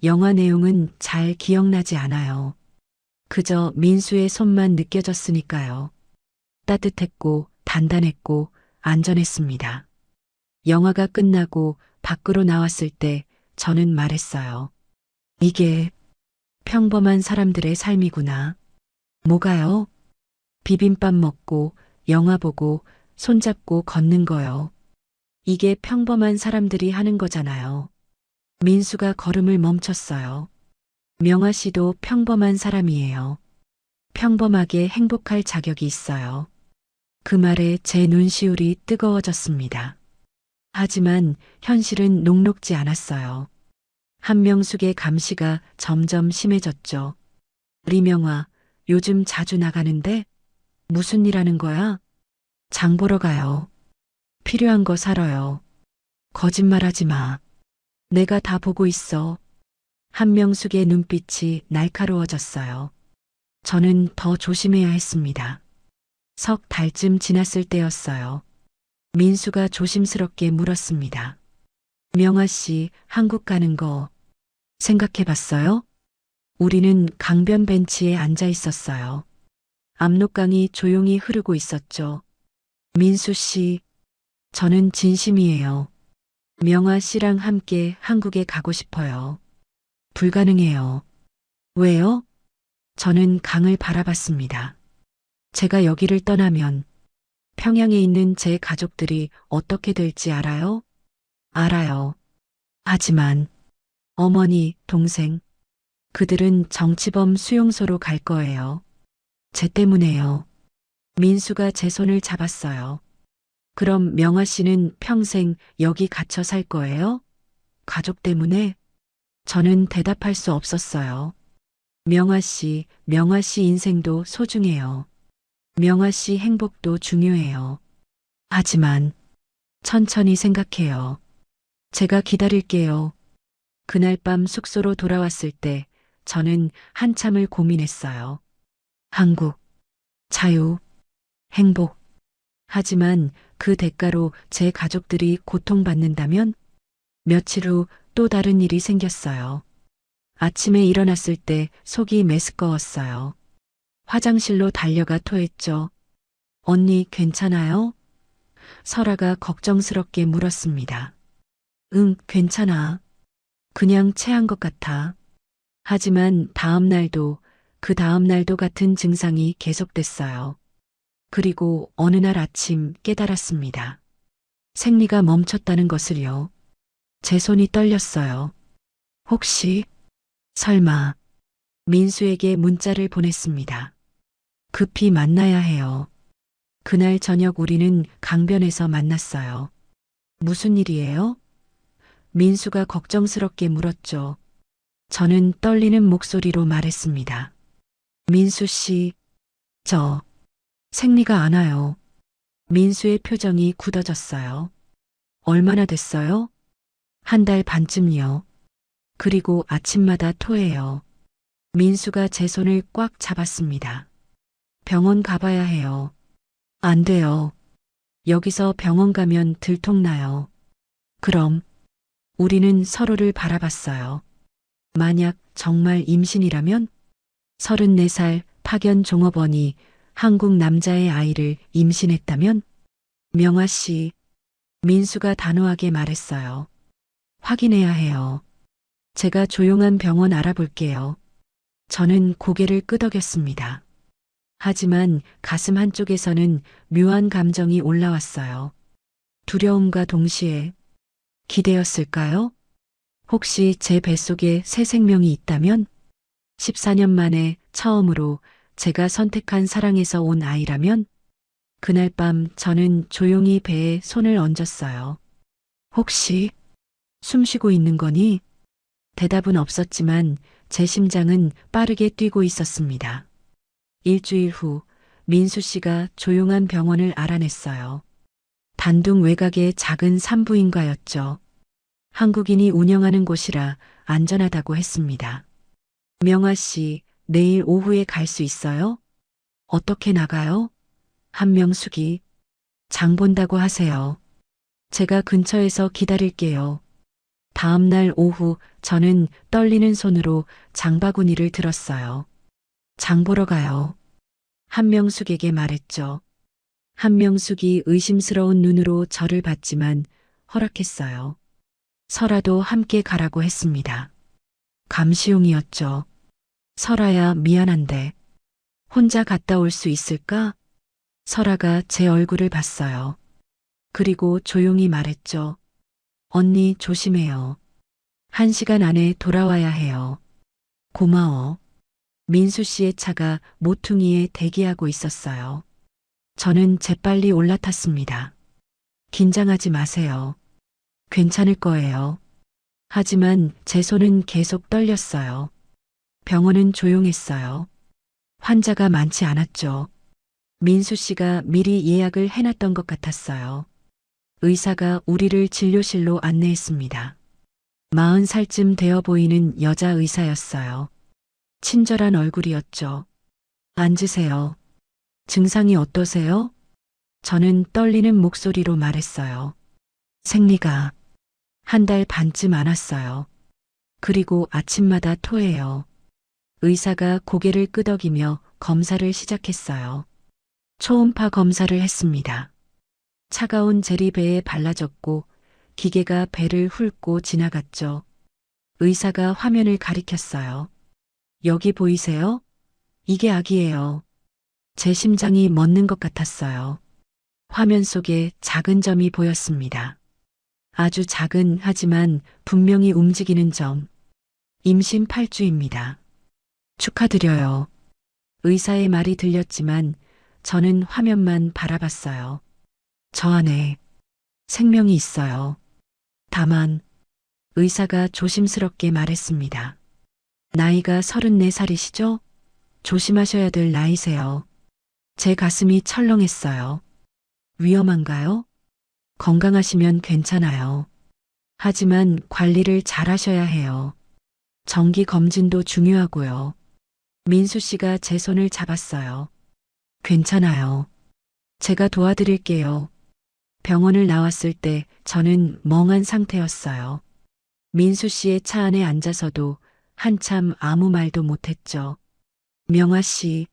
영화 내용은 잘 기억나지 않아요. 그저 민수의 손만 느껴졌으니까요. 따뜻했고 단단했고 안전했습니다. 영화가 끝나고 밖으로 나왔을 때 저는 말했어요. 이게 평범한 사람들의 삶이구나. 뭐가요? 비빔밥 먹고 영화 보고 손잡고 걷는 거요. 이게 평범한 사람들이 하는 거잖아요. 민수가 걸음을 멈췄어요. 명아 씨도 평범한 사람이에요. 평범하게 행복할 자격이 있어요. 그 말에 제 눈시울이 뜨거워졌습니다. 하지만 현실은 녹록지 않았어요. 한명숙의 감시가 점점 심해졌죠. 리명아, 요즘 자주 나가는데? 무슨 일 하는 거야? 장 보러 가요. 필요한 거 사러요. 거짓말하지 마. 내가 다 보고 있어. 한명숙의 눈빛이 날카로워졌어요. 저는 더 조심해야 했습니다. 석 달쯤 지났을 때였어요. 민수가 조심스럽게 물었습니다. 명아 씨, 한국 가는 거 생각해 봤어요? 우리는 강변 벤치에 앉아 있었어요. 압록강이 조용히 흐르고 있었죠. 민수 씨, 저는 진심이에요. 명아 씨랑 함께 한국에 가고 싶어요. 불가능해요. 왜요? 저는 강을 바라봤습니다. 제가 여기를 떠나면 평양에 있는 제 가족들이 어떻게 될지 알아요? 알아요. 하지만 어머니, 동생, 그들은 정치범 수용소로 갈 거예요. 제 때문에요. 민수가 제 손을 잡았어요. 그럼 명아 씨는 평생 여기 갇혀 살 거예요? 가족 때문에? 저는 대답할 수 없었어요. 명아 씨 인생도 소중해요. 명아 씨 행복도 중요해요. 하지만 천천히 생각해요. 제가 기다릴게요. 그날 밤 숙소로 돌아왔을 때 저는 한참을 고민했어요. 한국, 자유, 행복. 하지만 그 대가로 제 가족들이 고통받는다면? 며칠 후 또 다른 일이 생겼어요. 아침에 일어났을 때 속이 메스꺼웠어요. 화장실로 달려가 토했죠. 언니 괜찮아요? 설아가 걱정스럽게 물었습니다. 응, 괜찮아. 그냥 체한 것 같아. 하지만 그 다음 날도 같은 증상이 계속됐어요. 그리고 어느 날 아침 깨달았습니다. 생리가 멈췄다는 것을요. 제 손이 떨렸어요. 혹시, 설마, 민수에게 문자를 보냈습니다. 급히 만나야 해요. 그날 저녁 우리는 강변에서 만났어요. 무슨 일이에요? 민수가 걱정스럽게 물었죠. 저는 떨리는 목소리로 말했습니다. 민수 씨, 저 생리가 안 와요. 민수의 표정이 굳어졌어요. 얼마나 됐어요? 한 달 반쯤이요. 그리고 아침마다 토해요. 민수가 제 손을 꽉 잡았습니다. 병원 가봐야 해요. 안 돼요. 여기서 병원 가면 들통나요. 그럼 우리는 서로를 바라봤어요. 만약 정말 임신이라면? 34살 파견 종업원이 한국 남자의 아이를 임신했다면? 명아 씨, 민수가 단호하게 말했어요. 확인해야 해요. 제가 조용한 병원 알아볼게요. 저는 고개를 끄덕였습니다. 하지만 가슴 한쪽에서는 묘한 감정이 올라왔어요. 두려움과 동시에 기대였을까요? 혹시 제 뱃속에 새 생명이 있다면? 14년 만에 처음으로 제가 선택한 사랑에서 온 아이라면? 그날 밤 저는 조용히 배에 손을 얹었어요. 혹시 숨쉬고 있는 거니? 대답은 없었지만 제 심장은 빠르게 뛰고 있었습니다. 일주일 후 민수 씨가 조용한 병원을 알아냈어요. 단둥 외곽의 작은 산부인과였죠. 한국인이 운영하는 곳이라 안전하다고 했습니다. 명아 씨, 내일 오후에 갈 수 있어요? 어떻게 나가요? 한명숙이 장 본다고 하세요. 제가 근처에서 기다릴게요. 다음 날 오후 저는 떨리는 손으로 장바구니를 들었어요. 장 보러 가요. 한명숙에게 말했죠. 한명숙이 의심스러운 눈으로 저를 봤지만 허락했어요. 설아도 함께 가라고 했습니다. 감시용이었죠. 설아야 미안한데 혼자 갔다 올 수 있을까? 설아가 제 얼굴을 봤어요. 그리고 조용히 말했죠. 언니 조심해요. 1시간 안에 돌아와야 해요. 고마워. 민수 씨의 차가 모퉁이에 대기하고 있었어요. 저는 재빨리 올라탔습니다. 긴장하지 마세요. 괜찮을 거예요. 하지만 제 손은 계속 떨렸어요. 병원은 조용했어요. 환자가 많지 않았죠. 민수 씨가 미리 예약을 해놨던 것 같았어요. 의사가 우리를 진료실로 안내했습니다. 40살쯤 되어 보이는 여자 의사였어요. 친절한 얼굴이었죠. 앉으세요. 증상이 어떠세요? 저는 떨리는 목소리로 말했어요. 생리가 1달 반쯤 안 왔어요. 그리고 아침마다 토해요. 의사가 고개를 끄덕이며 검사를 시작했어요. 초음파 검사를 했습니다. 차가운 젤이 배에 발라졌고 기계가 배를 훑고 지나갔죠. 의사가 화면을 가리켰어요. 여기 보이세요? 이게 아기예요. 제 심장이 멎는 것 같았어요. 화면 속에 작은 점이 보였습니다. 아주 작은 하지만 분명히 움직이는 점. 임신 8주입니다. 축하드려요. 의사의 말이 들렸지만 저는 화면만 바라봤어요. 저 안에 생명이 있어요. 다만 의사가 조심스럽게 말했습니다. 나이가 34살이시죠? 조심하셔야 될 나이세요. 제 가슴이 철렁했어요. 위험한가요? 건강하시면 괜찮아요. 하지만 관리를 잘 하셔야 해요. 정기 검진도 중요하고요. 민수 씨가 제 손을 잡았어요. 괜찮아요. 제가 도와드릴게요. 병원을 나왔을 때 저는 멍한 상태였어요. 민수 씨의 차 안에 앉아서도 한참 아무 말도 못했죠. 명아 씨,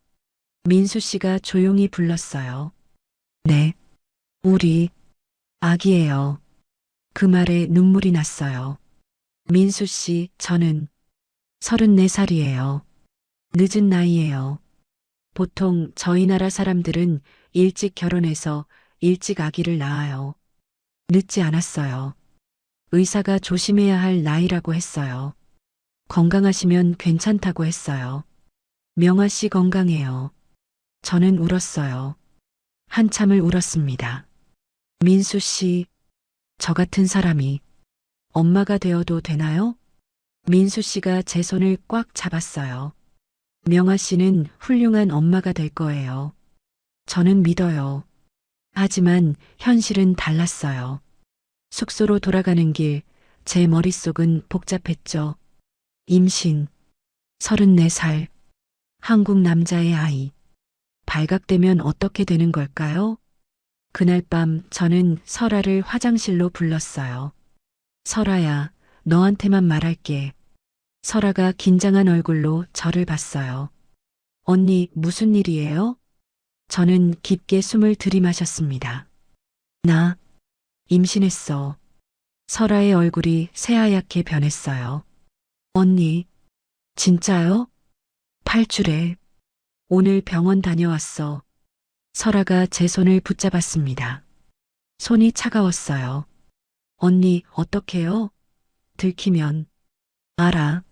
민수 씨가 조용히 불렀어요. 네, 우리 아기예요. 그 말에 눈물이 났어요. 민수 씨, 저는 34살이에요. 늦은 나이예요. 보통 저희 나라 사람들은 일찍 결혼해서 일찍 아기를 낳아요. 늦지 않았어요. 의사가 조심해야 할 나이라고 했어요. 건강하시면 괜찮다고 했어요. 명아 씨 건강해요. 저는 울었어요. 한참을 울었습니다. 민수 씨, 저 같은 사람이 엄마가 되어도 되나요? 민수 씨가 제 손을 꽉 잡았어요. 명아 씨는 훌륭한 엄마가 될 거예요. 저는 믿어요. 하지만 현실은 달랐어요. 숙소로 돌아가는 길, 제 머릿속은 복잡했죠. 임신, 34살, 한국 남자의 아이. 발각되면 어떻게 되는 걸까요? 그날 밤 저는 설아를 화장실로 불렀어요. 설아야, 너한테만 말할게. 설아가 긴장한 얼굴로 저를 봤어요. 언니, 무슨 일이에요? 저는 깊게 숨을 들이마셨습니다. 나 임신했어. 설아의 얼굴이 새하얗게 변했어요. 언니, 진짜요? 8주래. 오늘 병원 다녀왔어. 설아가 제 손을 붙잡았습니다. 손이 차가웠어요. 언니, 어떡해요? 들키면. 알아.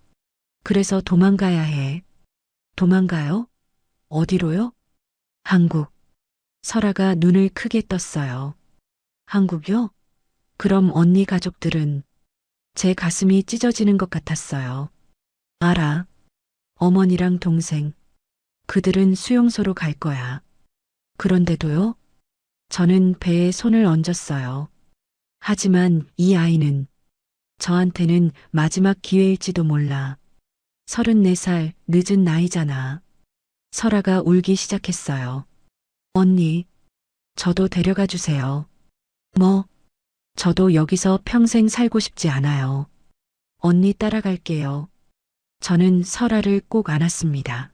그래서 도망가야 해. 도망가요? 어디로요? 한국. 설아가 눈을 크게 떴어요. 한국요? 그럼 언니 가족들은? 제 가슴이 찢어지는 것 같았어요. 알아. 어머니랑 동생. 그들은 수용소로 갈 거야. 그런데도요? 저는 배에 손을 얹었어요. 하지만 이 아이는 저한테는 마지막 기회일지도 몰라. 34살 늦은 나이잖아. 설아가 울기 시작했어요. 언니, 저도 데려가 주세요. 뭐, 저도 여기서 평생 살고 싶지 않아요. 언니 따라갈게요. 저는 설아를 꼭 안았습니다.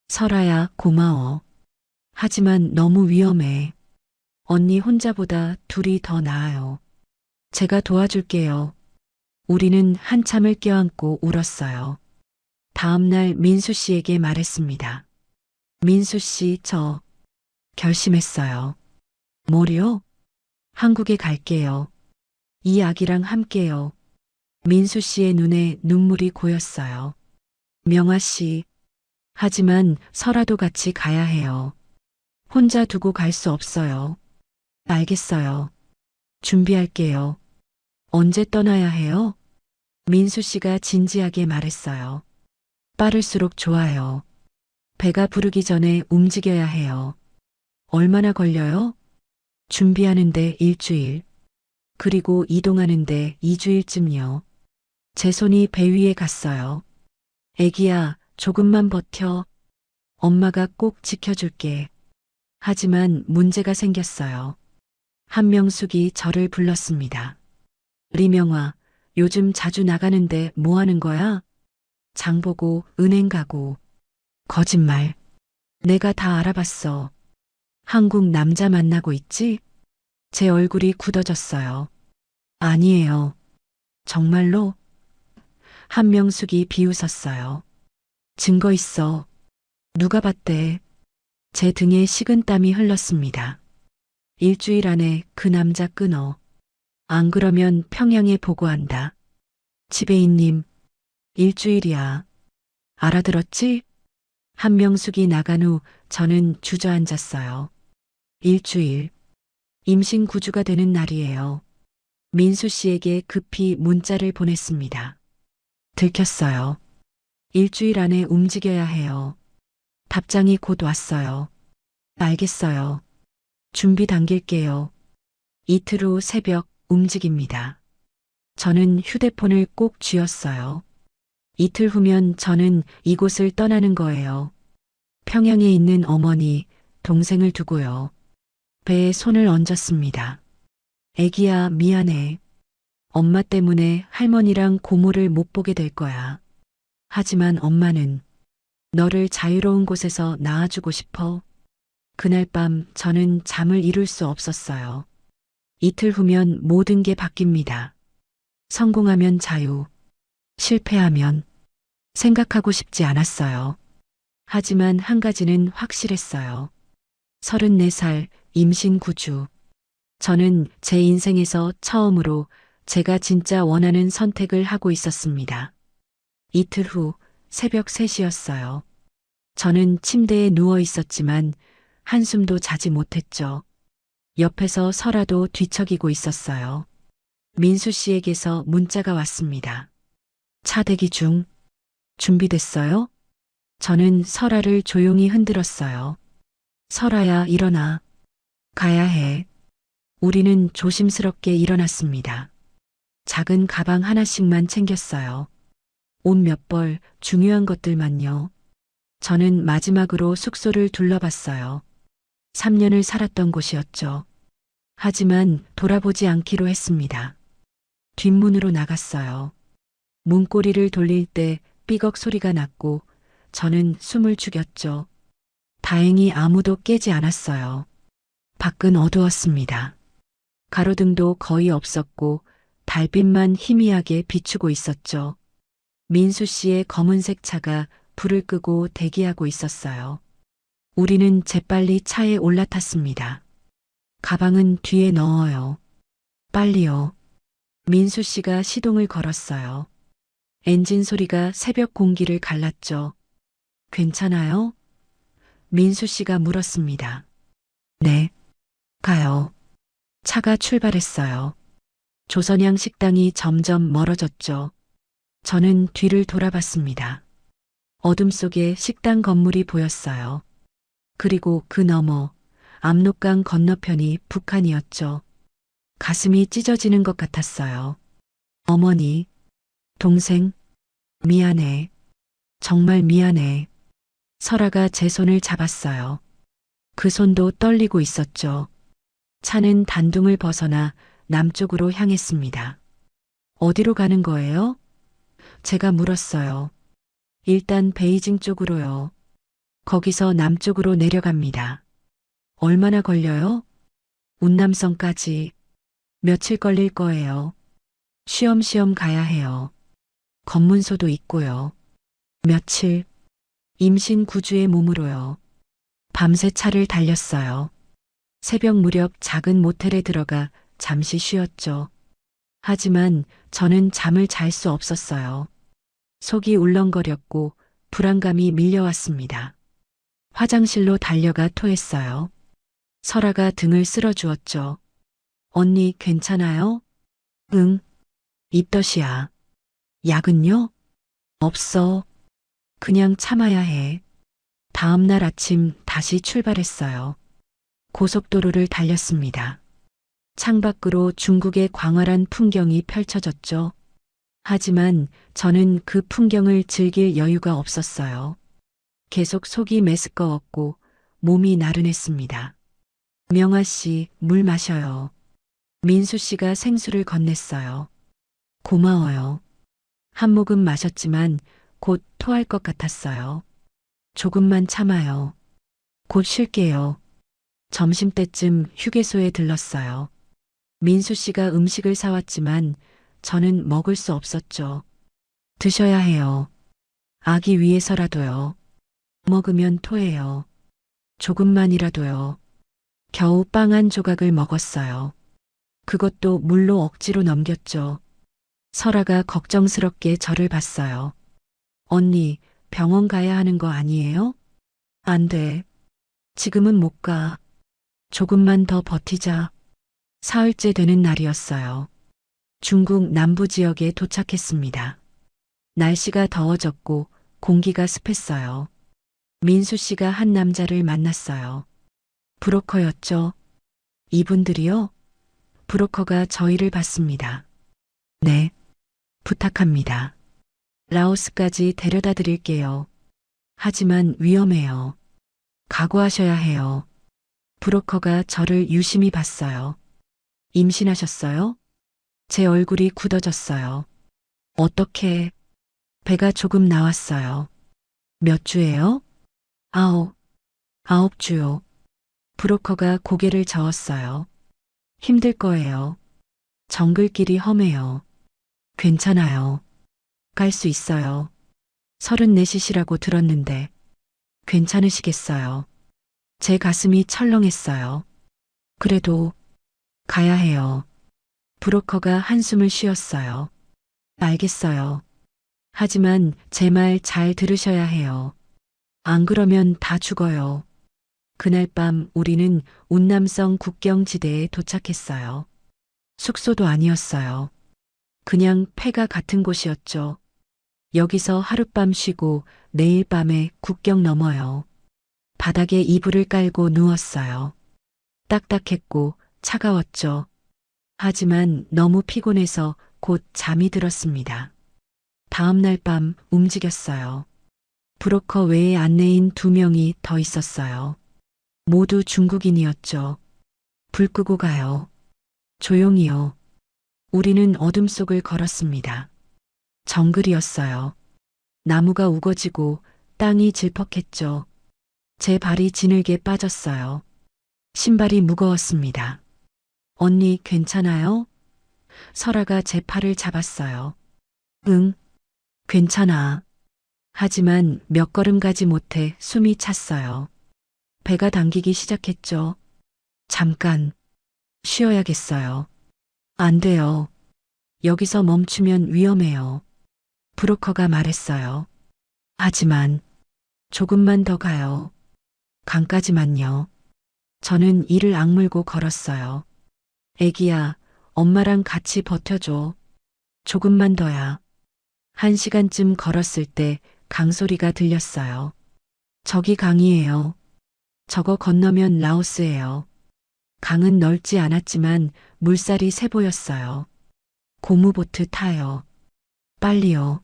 설아야, 고마워. 하지만 너무 위험해. 언니 혼자보다 둘이 더 나아요. 제가 도와줄게요. 우리는 한참을 껴안고 울었어요. 다음 날 민수 씨에게 말했습니다. 민수 씨, 저 결심했어요. 뭐요? 한국에 갈게요. 이 아기랑 함께요. 민수 씨의 눈에 눈물이 고였어요. 명아 씨, 하지만 설아도 같이 가야 해요. 혼자 두고 갈 수 없어요. 알겠어요. 준비할게요. 언제 떠나야 해요? 민수 씨가 진지하게 말했어요. 빠를수록 좋아요. 배가 부르기 전에 움직여야 해요. 얼마나 걸려요? 준비하는데 일주일. 그리고 이동하는데 2주일쯤요. 제 손이 배 위에 갔어요. 애기야, 조금만 버텨. 엄마가 꼭 지켜줄게. 하지만 문제가 생겼어요. 한명숙이 저를 불렀습니다. 리명아, 요즘 자주 나가는데 뭐 하는 거야? 장 보고 은행 가고. 거짓말. 내가 다 알아봤어. 한국 남자 만나고 있지? 제 얼굴이 굳어졌어요. 아니에요. 정말로? 한명숙이 비웃었어요. 증거 있어. 누가 봤대? 제 등에 식은땀이 흘렀습니다. 일주일 안에 그 남자 끊어. 안 그러면 평양에 보고한다. 지배인님, 일주일이야. 알아들었지? 한명숙이 나간 후 저는 주저앉았어요. 일주일. 임신 9주가 되는 날이에요. 민수 씨에게 급히 문자를 보냈습니다. 들켰어요. 일주일 안에 움직여야 해요. 답장이 곧 왔어요. 알겠어요. 준비 당길게요. 이틀 후 새벽 움직입니다. 저는 휴대폰을 꼭 쥐었어요. 이틀 후면 저는 이곳을 떠나는 거예요. 평양에 있는 어머니, 동생을 두고요. 배에 손을 얹었습니다. 애기야, 미안해. 엄마 때문에 할머니랑 고모를 못 보게 될 거야. 하지만 엄마는 너를 자유로운 곳에서 낳아주고 싶어. 그날 밤 저는 잠을 이룰 수 없었어요. 이틀 후면 모든 게 바뀝니다. 성공하면 자유, 실패하면 생각하고 싶지 않았어요. 하지만 한 가지는 확실했어요. 34살 임신 9주. 저는 제 인생에서 처음으로 제가 진짜 원하는 선택을 하고 있었습니다. 이틀 후 새벽 3시였어요. 저는 침대에 누워 있었지만 한숨도 자지 못했죠. 옆에서 설아도 뒤척이고 있었어요. 민수 씨에게서 문자가 왔습니다. 차 대기 중. 준비됐어요? 저는 설아를 조용히 흔들었어요. 설아야, 일어나. 가야 해. 우리는 조심스럽게 일어났습니다. 작은 가방 하나씩만 챙겼어요. 옷 몇 벌, 중요한 것들만요. 저는 마지막으로 숙소를 둘러봤어요. 3년을 살았던 곳이었죠. 하지만 돌아보지 않기로 했습니다. 뒷문으로 나갔어요. 문고리를 돌릴 때 삐걱 소리가 났고 저는 숨을 죽였죠. 다행히 아무도 깨지 않았어요. 밖은 어두웠습니다. 가로등도 거의 없었고 달빛만 희미하게 비추고 있었죠. 민수 씨의 검은색 차가 불을 끄고 대기하고 있었어요. 우리는 재빨리 차에 올라탔습니다. 가방은 뒤에 넣어요. 빨리요. 민수 씨가 시동을 걸었어요. 엔진 소리가 새벽 공기를 갈랐죠. 괜찮아요? 민수 씨가 물었습니다. 네. 가요. 차가 출발했어요. 조선양 식당이 점점 멀어졌죠. 저는 뒤를 돌아봤습니다. 어둠 속에 식당 건물이 보였어요. 그리고 그 너머 압록강 건너편이 북한이었죠. 가슴이 찢어지는 것 같았어요. 어머니, 동생, 미안해. 정말 미안해. 설아가 제 손을 잡았어요. 그 손도 떨리고 있었죠. 차는 단둥을 벗어나 남쪽으로 향했습니다. 어디로 가는 거예요? 제가 물었어요. 일단 베이징 쪽으로요. 거기서 남쪽으로 내려갑니다. 얼마나 걸려요? 운남성까지. 며칠 걸릴 거예요. 쉬엄쉬엄 가야 해요. 검문소도 있고요. 며칠. 임신 9주의 몸으로요. 밤새 차를 달렸어요. 새벽 무렵 작은 모텔에 들어가 잠시 쉬었죠. 하지만 저는 잠을 잘 수 없었어요. 속이 울렁거렸고 불안감이 밀려왔습니다. 화장실로 달려가 토했어요. 설아가 등을 쓸어주었죠. 언니 괜찮아요? 응. 입덧이야. 약은요? 없어. 그냥 참아야 해. 다음 날 아침 다시 출발했어요. 고속도로를 달렸습니다. 창밖으로 중국의 광활한 풍경이 펼쳐졌죠. 하지만 저는 그 풍경을 즐길 여유가 없었어요. 계속 속이 메스꺼웠고 몸이 나른했습니다. 명아 씨, 물 마셔요. 민수 씨가 생수를 건넸어요. 고마워요. 한 모금 마셨지만 곧 토할 것 같았어요. 조금만 참아요. 곧 쉴게요. 점심때쯤 휴게소에 들렀어요. 민수 씨가 음식을 사왔지만 저는 먹을 수 없었죠. 드셔야 해요. 아기 위해서라도요. 먹으면 토해요. 조금만이라도요. 겨우 빵 한 조각을 먹었어요. 그것도 물로 억지로 넘겼죠. 설아가 걱정스럽게 저를 봤어요. 언니, 병원 가야 하는 거 아니에요? 안 돼. 지금은 못 가. 조금만 더 버티자. 사흘째 되는 날이었어요. 중국 남부 지역에 도착했습니다. 날씨가 더워졌고 공기가 습했어요. 민수 씨가 한 남자를 만났어요. 브로커였죠. 이분들이요? 브로커가 저희를 봤습니다. 네. 부탁합니다. 라오스까지 데려다 드릴게요. 하지만 위험해요. 각오하셔야 해요. 브로커가 저를 유심히 봤어요. 임신하셨어요? 제 얼굴이 굳어졌어요. 어떻게? 배가 조금 나왔어요. 몇 주예요? 9주요. 브로커가 고개를 저었어요. 힘들 거예요. 정글길이 험해요. 괜찮아요. 갈 수 있어요. 34이시라고 들었는데 괜찮으시겠어요? 제 가슴이 철렁했어요. 그래도 가야 해요. 브로커가 한숨을 쉬었어요. 알겠어요. 하지만 제 말 잘 들으셔야 해요. 안 그러면 다 죽어요. 그날 밤 우리는 운남성 국경지대에 도착했어요. 숙소도 아니었어요. 그냥 폐가 같은 곳이었죠. 여기서 하룻밤 쉬고 내일 밤에 국경 넘어요. 바닥에 이불을 깔고 누웠어요. 딱딱했고 차가웠죠. 하지만 너무 피곤해서 곧 잠이 들었습니다. 다음 날 밤 움직였어요. 브로커 외에 안내인 2명이 더 있었어요. 모두 중국인이었죠. 불 끄고 가요. 조용히요. 우리는 어둠 속을 걸었습니다. 정글이었어요. 나무가 우거지고 땅이 질퍽했죠. 제 발이 지늘게 빠졌어요. 신발이 무거웠습니다. 언니 괜찮아요? 설아가 제 팔을 잡았어요. 응, 괜찮아. 하지만 몇 걸음 가지 못해 숨이 찼어요. 배가 당기기 시작했죠. 잠깐 쉬어야겠어요. 안 돼요. 여기서 멈추면 위험해요. 브로커가 말했어요. 하지만 조금만 더 가요. 강까지만요. 저는 이를 악물고 걸었어요. 애기야, 엄마랑 같이 버텨줘. 조금만 더야. 1시간쯤 걸었을 때 강소리가 들렸어요. 저기 강이에요. 저거 건너면 라오스예요. 강은 넓지 않았지만 물살이 새 보였어요. 고무보트 타요. 빨리요.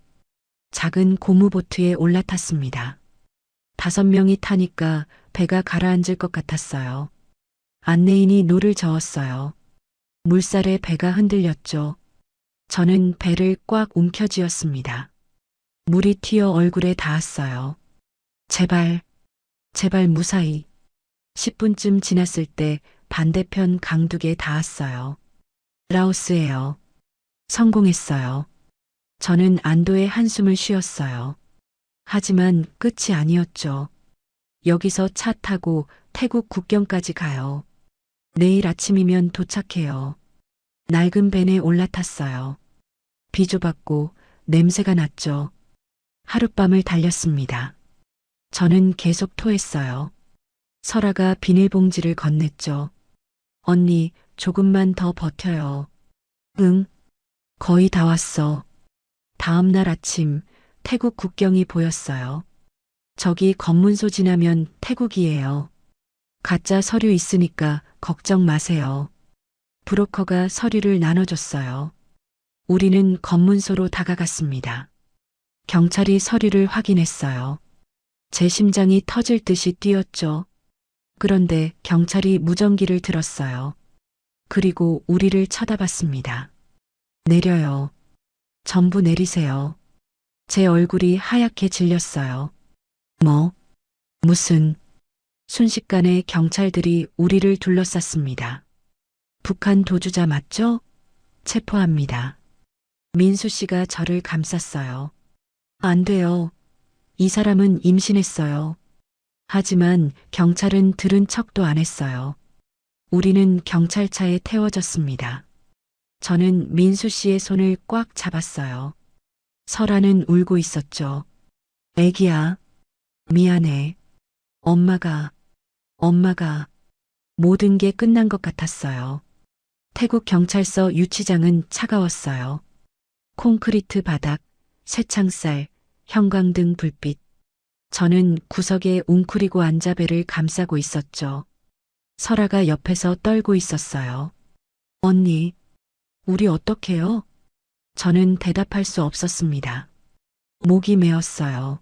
작은 고무보트에 올라탔습니다. 5명이 타니까 배가 가라앉을 것 같았어요. 안내인이 노를 저었어요. 물살에 배가 흔들렸죠. 저는 배를 꽉 움켜쥐었습니다. 물이 튀어 얼굴에 닿았어요. 제발, 제발 무사히. 10분쯤 지났을 때 반대편 강둑에 닿았어요. 라오스예요. 성공했어요. 저는 안도의 한숨을 쉬었어요. 하지만 끝이 아니었죠. 여기서 차 타고 태국 국경까지 가요. 내일 아침이면 도착해요. 낡은 벤에 올라탔어요. 비좁았고 냄새가 났죠. 하룻밤을 달렸습니다. 저는 계속 토했어요. 설아가 비닐봉지를 건넸죠. 언니, 조금만 더 버텨요. 응, 거의 다 왔어. 다음 날 아침 태국 국경이 보였어요. 저기 검문소 지나면 태국이에요. 가짜 서류 있으니까 걱정 마세요. 브로커가 서류를 나눠줬어요. 우리는 검문소로 다가갔습니다. 경찰이 서류를 확인했어요. 제 심장이 터질 듯이 뛰었죠. 그런데 경찰이 무전기를 들었어요. 그리고 우리를 쳐다봤습니다. 내려요. 전부 내리세요. 제 얼굴이 하얗게 질렸어요. 뭐? 무슨? 순식간에 경찰들이 우리를 둘러쌌습니다. 북한 도주자 맞죠? 체포합니다. 민수 씨가 저를 감쌌어요. 안 돼요. 이 사람은 임신했어요. 하지만 경찰은 들은 척도 안 했어요. 우리는 경찰차에 태워졌습니다. 저는 민수 씨의 손을 꽉 잡았어요. 설아는 울고 있었죠. 애기야, 미안해. 엄마가 모든 게 끝난 것 같았어요. 태국 경찰서 유치장은 차가웠어요. 콘크리트 바닥, 쇠창살, 형광등 불빛. 저는 구석에 웅크리고 앉아 배를 감싸고 있었죠. 설아가 옆에서 떨고 있었어요. 언니, 우리 어떡해요? 저는 대답할 수 없었습니다. 목이 메었어요.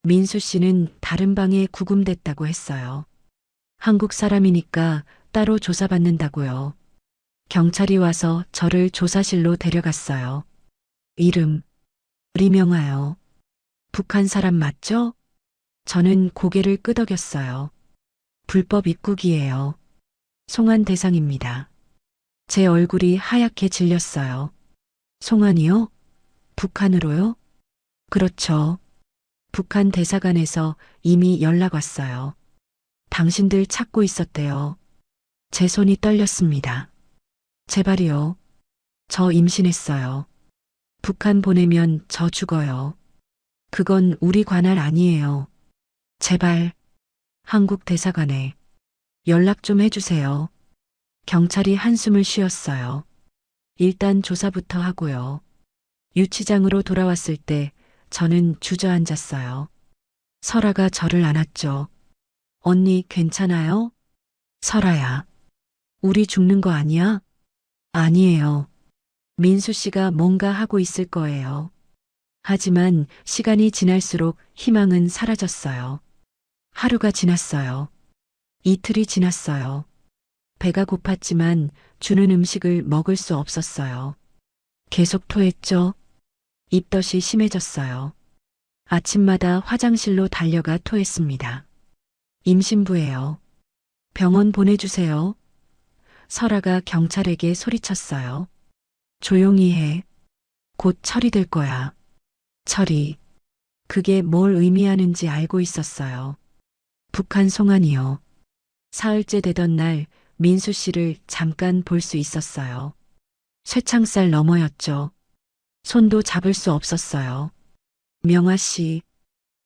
민수 씨는 다른 방에 구금됐다고 했어요. 한국 사람이니까 따로 조사받는다고요. 경찰이 와서 저를 조사실로 데려갔어요. 이름, 리명아요. 북한 사람 맞죠? 저는 고개를 끄덕였어요. 불법 입국이에요. 송환 대상입니다. 제 얼굴이 하얗게 질렸어요. 송환이요? 북한으로요? 그렇죠. 북한 대사관에서 이미 연락 왔어요. 당신들 찾고 있었대요. 제 손이 떨렸습니다. 제발이요. 저 임신했어요. 북한 보내면 저 죽어요. 그건 우리 관할 아니에요. 제발, 한국 대사관에 연락 좀 해주세요. 경찰이 한숨을 쉬었어요. 일단 조사부터 하고요. 유치장으로 돌아왔을 때 저는 주저앉았어요. 설아가 저를 안았죠. 언니 괜찮아요? 설아야. 우리 죽는 거 아니야? 아니에요. 민수 씨가 뭔가 하고 있을 거예요. 하지만 시간이 지날수록 희망은 사라졌어요. 하루가 지났어요. 이틀이 지났어요. 배가 고팠지만 주는 음식을 먹을 수 없었어요. 계속 토했죠. 입덧이 심해졌어요. 아침마다 화장실로 달려가 토했습니다. 임신부예요. 병원 보내주세요. 설아가 경찰에게 소리쳤어요. 조용히 해. 곧 처리될 거야. 처리. 그게 뭘 의미하는지 알고 있었어요. 북한 송환이요. 사흘째 되던 날 민수 씨를 잠깐 볼 수 있었어요. 쇠창살 너머였죠. 손도 잡을 수 없었어요. 명아 씨,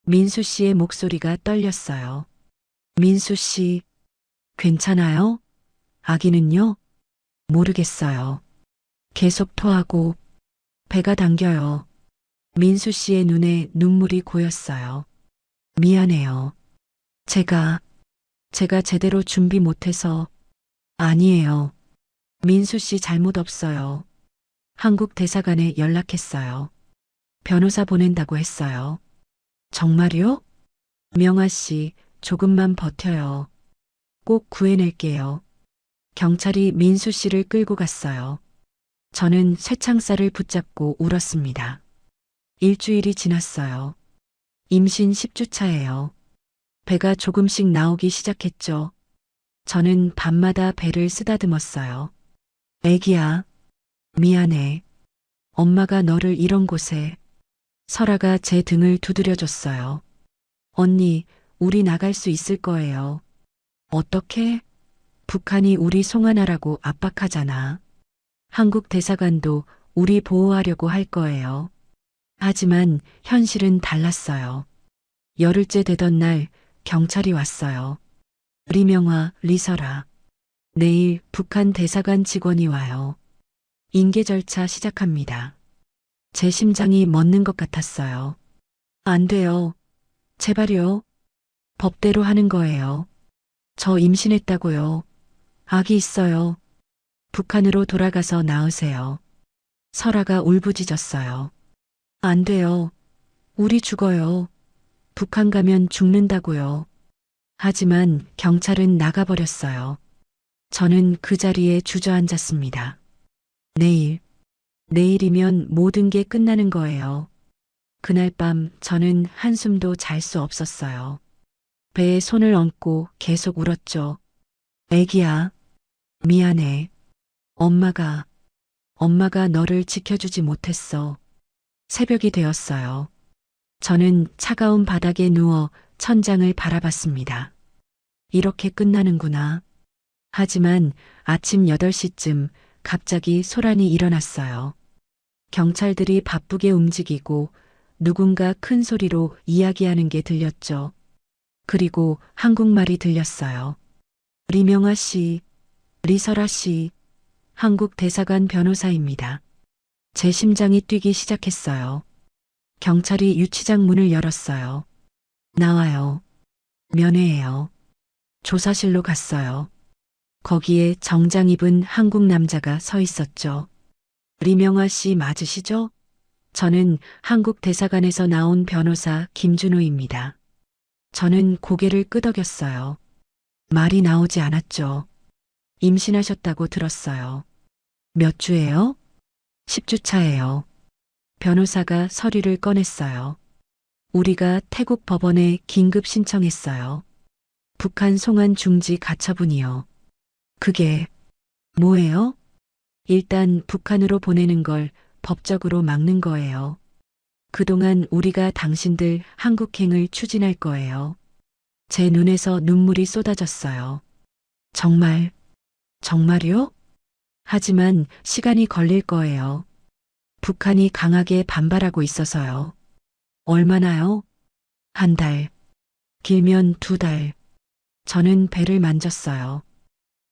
민수 씨의 목소리가 떨렸어요. 민수 씨, 괜찮아요? 아기는요? 모르겠어요. 계속 토하고 배가 당겨요. 민수 씨의 눈에 눈물이 고였어요. 미안해요. 제가 제대로 준비 못해서. 아니에요. 민수 씨 잘못 없어요. 한국 대사관에 연락했어요. 변호사 보낸다고 했어요. 정말요? 명아 씨, 조금만 버텨요. 꼭 구해낼게요. 경찰이 민수 씨를 끌고 갔어요. 저는 쇠창살을 붙잡고 울었습니다. 일주일이 지났어요. 임신 10주 차예요. 배가 조금씩 나오기 시작했죠. 저는 밤마다 배를 쓰다듬었어요. 애기야, 미안해. 엄마가 너를 이런 곳에. 설아가 제 등을 두드려줬어요. 언니, 우리 나갈 수 있을 거예요. 어떻게? 북한이 우리 송환하라고 압박하잖아. 한국 대사관도 우리 보호하려고 할 거예요. 하지만 현실은 달랐어요. 열흘째 되던 날 경찰이 왔어요. 리명화, 리설아. 내일 북한 대사관 직원이 와요. 인계 절차 시작합니다. 제 심장이 멎는 것 같았어요. 안 돼요. 제발요. 법대로 하는 거예요. 저 임신했다고요. 아기 있어요. 북한으로 돌아가서 낳으세요. 설아가 울부짖었어요. 안 돼요. 우리 죽어요. 북한 가면 죽는다고요. 하지만 경찰은 나가버렸어요. 저는 그 자리에 주저앉았습니다. 내일이면 모든 게 끝나는 거예요. 그날 밤 저는 한숨도 잘 수 없었어요. 배에 손을 얹고 계속 울었죠. 애기야, 미안해. 엄마가 너를 지켜주지 못했어. 새벽이 되었어요. 저는 차가운 바닥에 누워 천장을 바라봤습니다. 이렇게 끝나는구나. 하지만 아침 8시쯤 갑자기 소란이 일어났어요. 경찰들이 바쁘게 움직이고 누군가 큰 소리로 이야기하는 게 들렸죠. 그리고 한국말이 들렸어요. 리명화 씨, 리설아 씨, 한국 대사관 변호사입니다. 제 심장이 뛰기 시작했어요. 경찰이 유치장 문을 열었어요. 나와요. 면회해요. 조사실로 갔어요. 거기에 정장 입은 한국 남자가 서 있었죠. 리명화 씨 맞으시죠? 저는 한국 대사관에서 나온 변호사 김준호입니다. 저는 고개를 끄덕였어요. 말이 나오지 않았죠. 임신하셨다고 들었어요. 몇 주예요? 10주 차예요. 변호사가 서류를 꺼냈어요. 우리가 태국 법원에 긴급 신청했어요. 북한 송환 중지 가처분이요. 그게 뭐예요? 일단 북한으로 보내는 걸 법적으로 막는 거예요. 그동안 우리가 당신들 한국행을 추진할 거예요. 제 눈에서 눈물이 쏟아졌어요. 정말요? 하지만 시간이 걸릴 거예요. 북한이 강하게 반발하고 있어서요. 얼마나요? 한 달, 길면 2달. 저는 배를 만졌어요.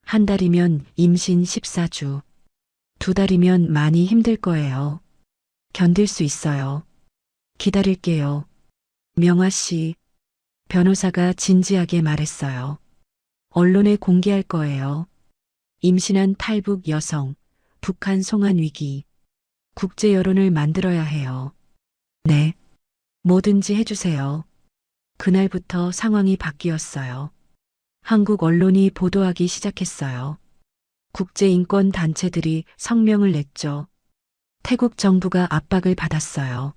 한 달이면 임신 14주. 2달이면 많이 힘들 거예요. 견딜 수 있어요. 기다릴게요. 명화 씨, 변호사가 진지하게 말했어요. 언론에 공개할 거예요. 임신한 탈북 여성, 북한 송환 위기. 국제 여론을 만들어야 해요. 네, 뭐든지 해주세요. 그날부터 상황이 바뀌었어요. 한국 언론이 보도하기 시작했어요. 국제인권 단체들이 성명을 냈죠. 태국 정부가 압박을 받았어요.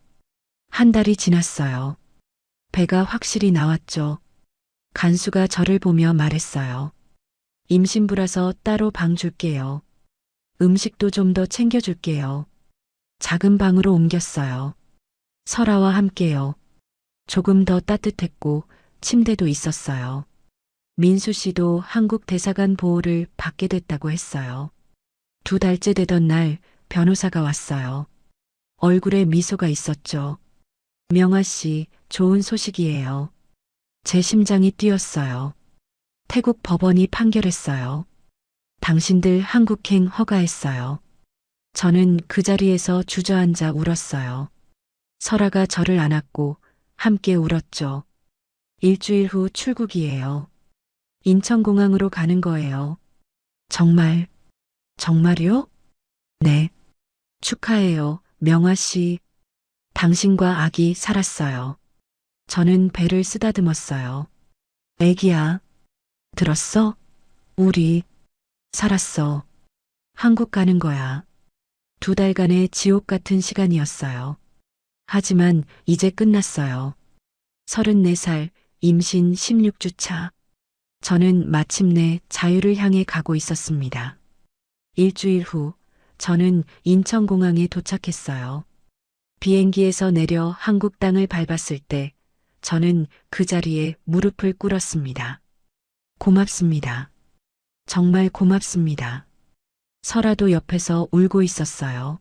한 달이 지났어요. 배가 확실히 나왔죠. 간수가 저를 보며 말했어요. 임신부라서 따로 방 줄게요. 음식도 좀 더 챙겨줄게요. 작은 방으로 옮겼어요. 설아와 함께요. 조금 더 따뜻했고 침대도 있었어요. 민수 씨도 한국 대사관 보호를 받게 됐다고 했어요. 2달째 되던 날 변호사가 왔어요. 얼굴에 미소가 있었죠. 명아 씨, 좋은 소식이에요. 제 심장이 뛰었어요. 태국 법원이 판결했어요. 당신들 한국행 허가했어요. 저는 그 자리에서 주저앉아 울었어요. 설아가 저를 안았고 함께 울었죠. 일주일 후 출국이에요. 인천공항으로 가는 거예요. 정말, 정말요? 네. 축하해요, 명아 씨. 당신과 아기 살았어요. 저는 배를 쓰다듬었어요. 애기야, 들었어? 우리 살았어. 한국 가는 거야. 2달간의 지옥 같은 시간이었어요. 하지만 이제 끝났어요. 34살, 임신 16주 차. 저는 마침내 자유를 향해 가고 있었습니다. 일주일 후, 저는 인천공항에 도착했어요. 비행기에서 내려 한국 땅을 밟았을 때, 저는 그 자리에 무릎을 꿇었습니다. 고맙습니다. 정말 고맙습니다. 설아도 옆에서 울고 있었어요.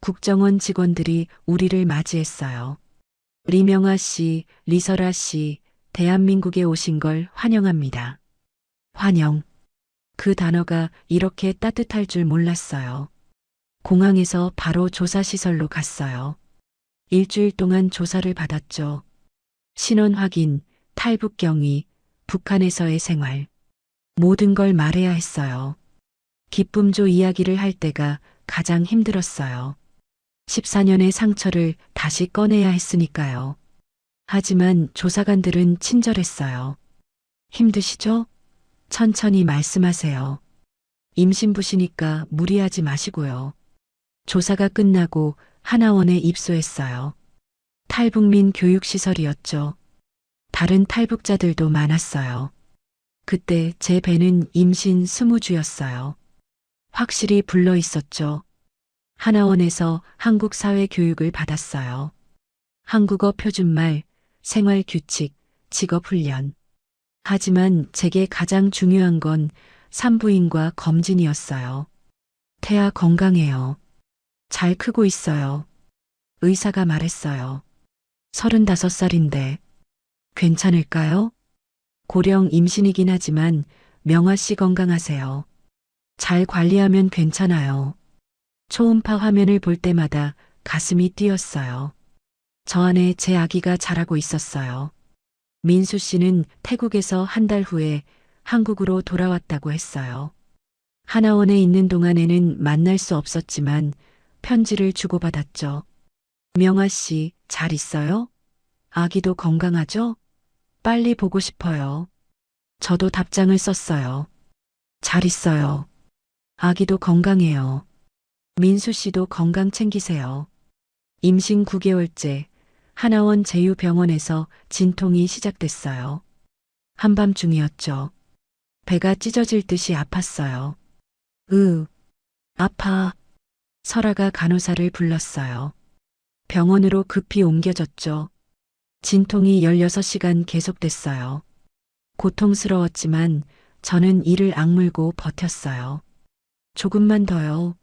국정원 직원들이 우리를 맞이했어요. 리명아 씨, 리설아 씨, 대한민국에 오신 걸 환영합니다. 환영. 그 단어가 이렇게 따뜻할 줄 몰랐어요. 공항에서 바로 조사시설로 갔어요. 일주일 동안 조사를 받았죠. 신원 확인, 탈북 경위, 북한에서의 생활. 모든 걸 말해야 했어요. 기쁨조 이야기를 할 때가 가장 힘들었어요. 14년의 상처를 다시 꺼내야 했으니까요. 하지만 조사관들은 친절했어요. 힘드시죠? 천천히 말씀하세요. 임신부시니까 무리하지 마시고요. 조사가 끝나고 하나원에 입소했어요. 탈북민 교육시설이었죠. 다른 탈북자들도 많았어요. 그때 제 배는 임신 20주였어요. 확실히 불러 있었죠. 하나원에서 한국 사회 교육을 받았어요. 한국어 표준말, 생활 규칙, 직업 훈련. 하지만 제게 가장 중요한 건 산부인과 검진이었어요. 태아 건강해요. 잘 크고 있어요. 의사가 말했어요. 35살인데 괜찮을까요? 고령 임신이긴 하지만 명아 씨 건강하세요. 잘 관리하면 괜찮아요. 초음파 화면을 볼 때마다 가슴이 뛰었어요. 저 안에 제 아기가 자라고 있었어요. 민수 씨는 태국에서 1달 후에 한국으로 돌아왔다고 했어요. 하나원에 있는 동안에는 만날 수 없었지만 편지를 주고받았죠. 명아 씨, 잘 있어요? 아기도 건강하죠? 빨리 보고 싶어요. 저도 답장을 썼어요. 잘 있어요. 아기도 건강해요. 민수 씨도 건강 챙기세요. 임신 9개월째 하나원 제유병원에서 진통이 시작됐어요. 한밤중이었죠. 배가 찢어질 듯이 아팠어요. 아파. 설아가 간호사를 불렀어요. 병원으로 급히 옮겨졌죠. 진통이 16시간 계속됐어요. 고통스러웠지만 저는 이를 악물고 버텼어요. 조금만 더요.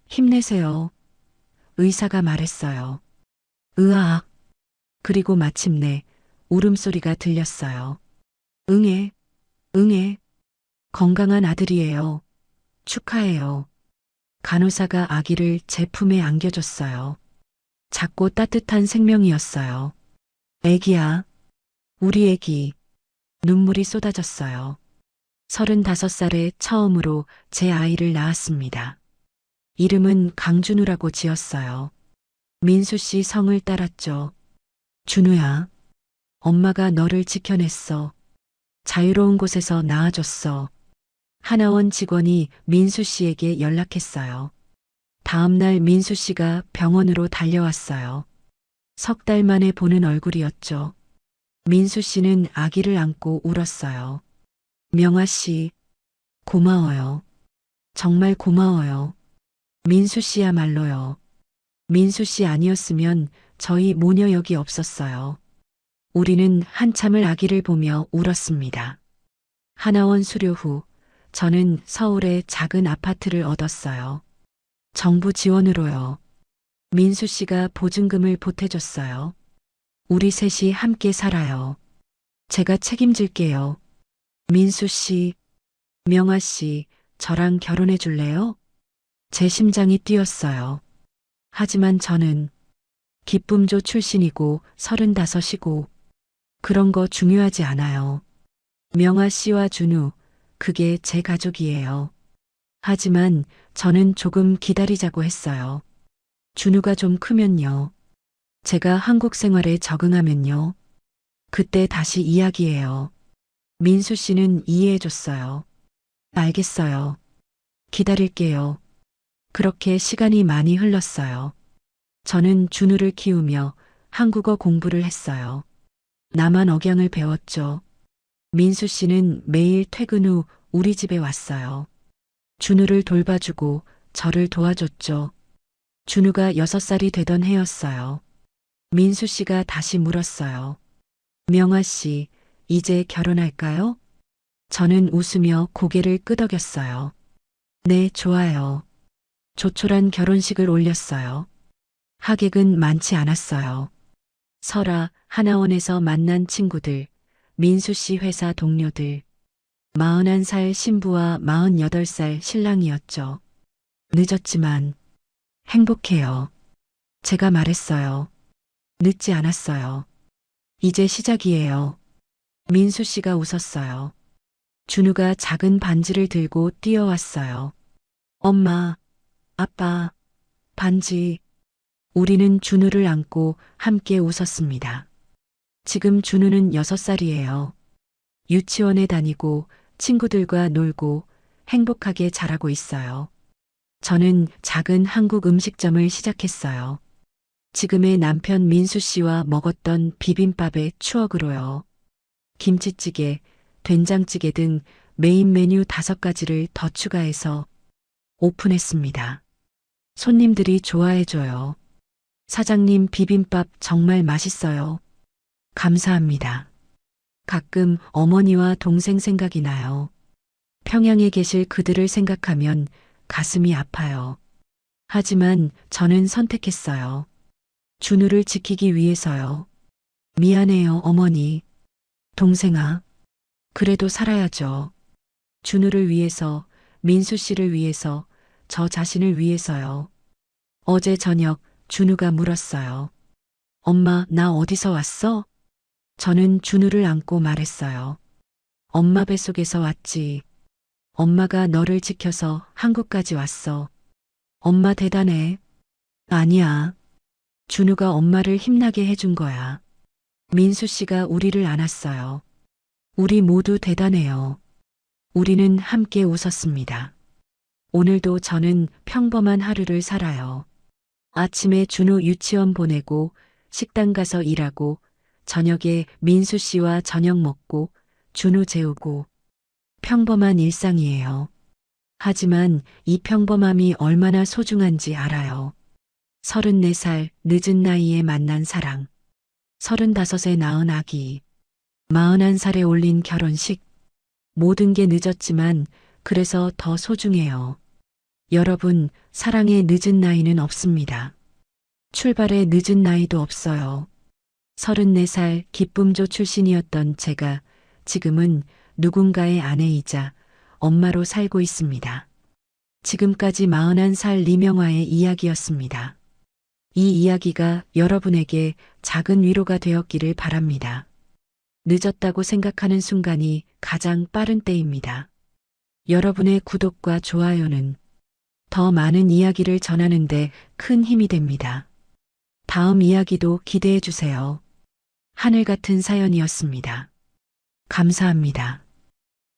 힘내세요. 의사가 말했어요. 으악. 그리고 마침내 울음소리가 들렸어요. 응애, 응애. 건강한 아들이에요. 축하해요. 간호사가 아기를 제 품에 안겨줬어요. 작고 따뜻한 생명이었어요. 애기야. 우리 애기. 눈물이 쏟아졌어요. 35살에 처음으로 제 아이를 낳았습니다. 이름은 강준우라고 지었어요. 민수 씨 성을 따랐죠. 준우야. 엄마가 너를 지켜냈어. 자유로운 곳에서 낳아줬어. 하나원 직원이 민수 씨에게 연락했어요. 다음 날 민수 씨가 병원으로 달려왔어요. 3달 만에 보는 얼굴이었죠. 민수 씨는 아기를 안고 울었어요. 명아 씨, 고마워요. 정말 고마워요. 민수 씨야말로요. 민수 씨 아니었으면 저희 모녀 여기 없었어요. 우리는 한참을 아기를 보며 울었습니다. 하나원 수료 후 저는 서울에 작은 아파트를 얻었어요. 정부 지원으로요. 민수 씨가 보증금을 보태줬어요. 우리 셋이 함께 살아요. 제가 책임질게요. 민수 씨, 명아 씨, 저랑 결혼해 줄래요? 제 심장이 뛰었어요. 하지만 저는 기쁨조 출신이고 35이고 그런 거 중요하지 않아요. 명아 씨와 준우, 그게 제 가족이에요. 하지만 저는 조금 기다리자고 했어요. 준우가 좀 크면요. 제가 한국 생활에 적응하면요. 그때 다시 이야기해요. 민수 씨는 이해해줬어요. 알겠어요. 기다릴게요. 그렇게 시간이 많이 흘렀어요. 저는 준우를 키우며 한국어 공부를 했어요. 나만 억양을 배웠죠. 민수 씨는 매일 퇴근 후 우리 집에 왔어요. 준우를 돌봐주고 저를 도와줬죠. 준우가 6살이 되던 해였어요. 민수 씨가 다시 물었어요. 명아 씨, 이제 결혼할까요? 저는 웃으며 고개를 끄덕였어요. 네, 좋아요. 조촐한 결혼식을 올렸어요. 하객은 많지 않았어요. 설아, 하나원에서 만난 친구들, 민수 씨 회사 동료들, 41살 신부와 48살 신랑이었죠. 늦었지만 행복해요. 제가 말했어요. 늦지 않았어요. 이제 시작이에요. 민수 씨가 웃었어요. 준우가 작은 반지를 들고 뛰어왔어요. 엄마, 아빠, 반지. 우리는 준우를 안고 함께 웃었습니다. 지금 준우는 6살이에요. 유치원에 다니고 친구들과 놀고 행복하게 자라고 있어요. 저는 작은 한국 음식점을 시작했어요. 지금의 남편 민수 씨와 먹었던 비빔밥의 추억으로요. 김치찌개, 된장찌개 등 메인 메뉴 5가지를 더 추가해서 오픈했습니다. 손님들이 좋아해줘요. 사장님 비빔밥 정말 맛있어요. 감사합니다. 가끔 어머니와 동생 생각이 나요. 평양에 계실 그들을 생각하면 가슴이 아파요. 하지만 저는 선택했어요. 준우를 지키기 위해서요. 미안해요, 어머니. 동생아. 그래도 살아야죠. 준우를 위해서, 민수 씨를 위해서, 저 자신을 위해서요. 어제 저녁 준우가 물었어요. 엄마, 나 어디서 왔어? 저는 준우를 안고 말했어요. 엄마 뱃속에서 왔지. 엄마가 너를 지켜서 한국까지 왔어. 엄마 대단해. 아니야. 준우가 엄마를 힘나게 해준 거야. 민수 씨가 우리를 안았어요. 우리 모두 대단해요. 우리는 함께 웃었습니다. 오늘도 저는 평범한 하루를 살아요. 아침에 준우 유치원 보내고 식당 가서 일하고 저녁에 민수 씨와 저녁 먹고 준우 재우고 평범한 일상이에요. 하지만 이 평범함이 얼마나 소중한지 알아요. 34살 늦은 나이에 만난 사랑, 35에 낳은 아기, 41살에 올린 결혼식. 모든 게 늦었지만 그래서 더 소중해요. 여러분, 사랑의 늦은 나이는 없습니다. 출발의 늦은 나이도 없어요. 34살 기쁨조 출신이었던 제가 지금은 누군가의 아내이자 엄마로 살고 있습니다. 지금까지 41살 리명화의 이야기였습니다. 이 이야기가 여러분에게 작은 위로가 되었기를 바랍니다. 늦었다고 생각하는 순간이 가장 빠른 때입니다. 여러분의 구독과 좋아요는 더 많은 이야기를 전하는데 큰 힘이 됩니다. 다음 이야기도 기대해 주세요. 하늘 같은 사연이었습니다. 감사합니다.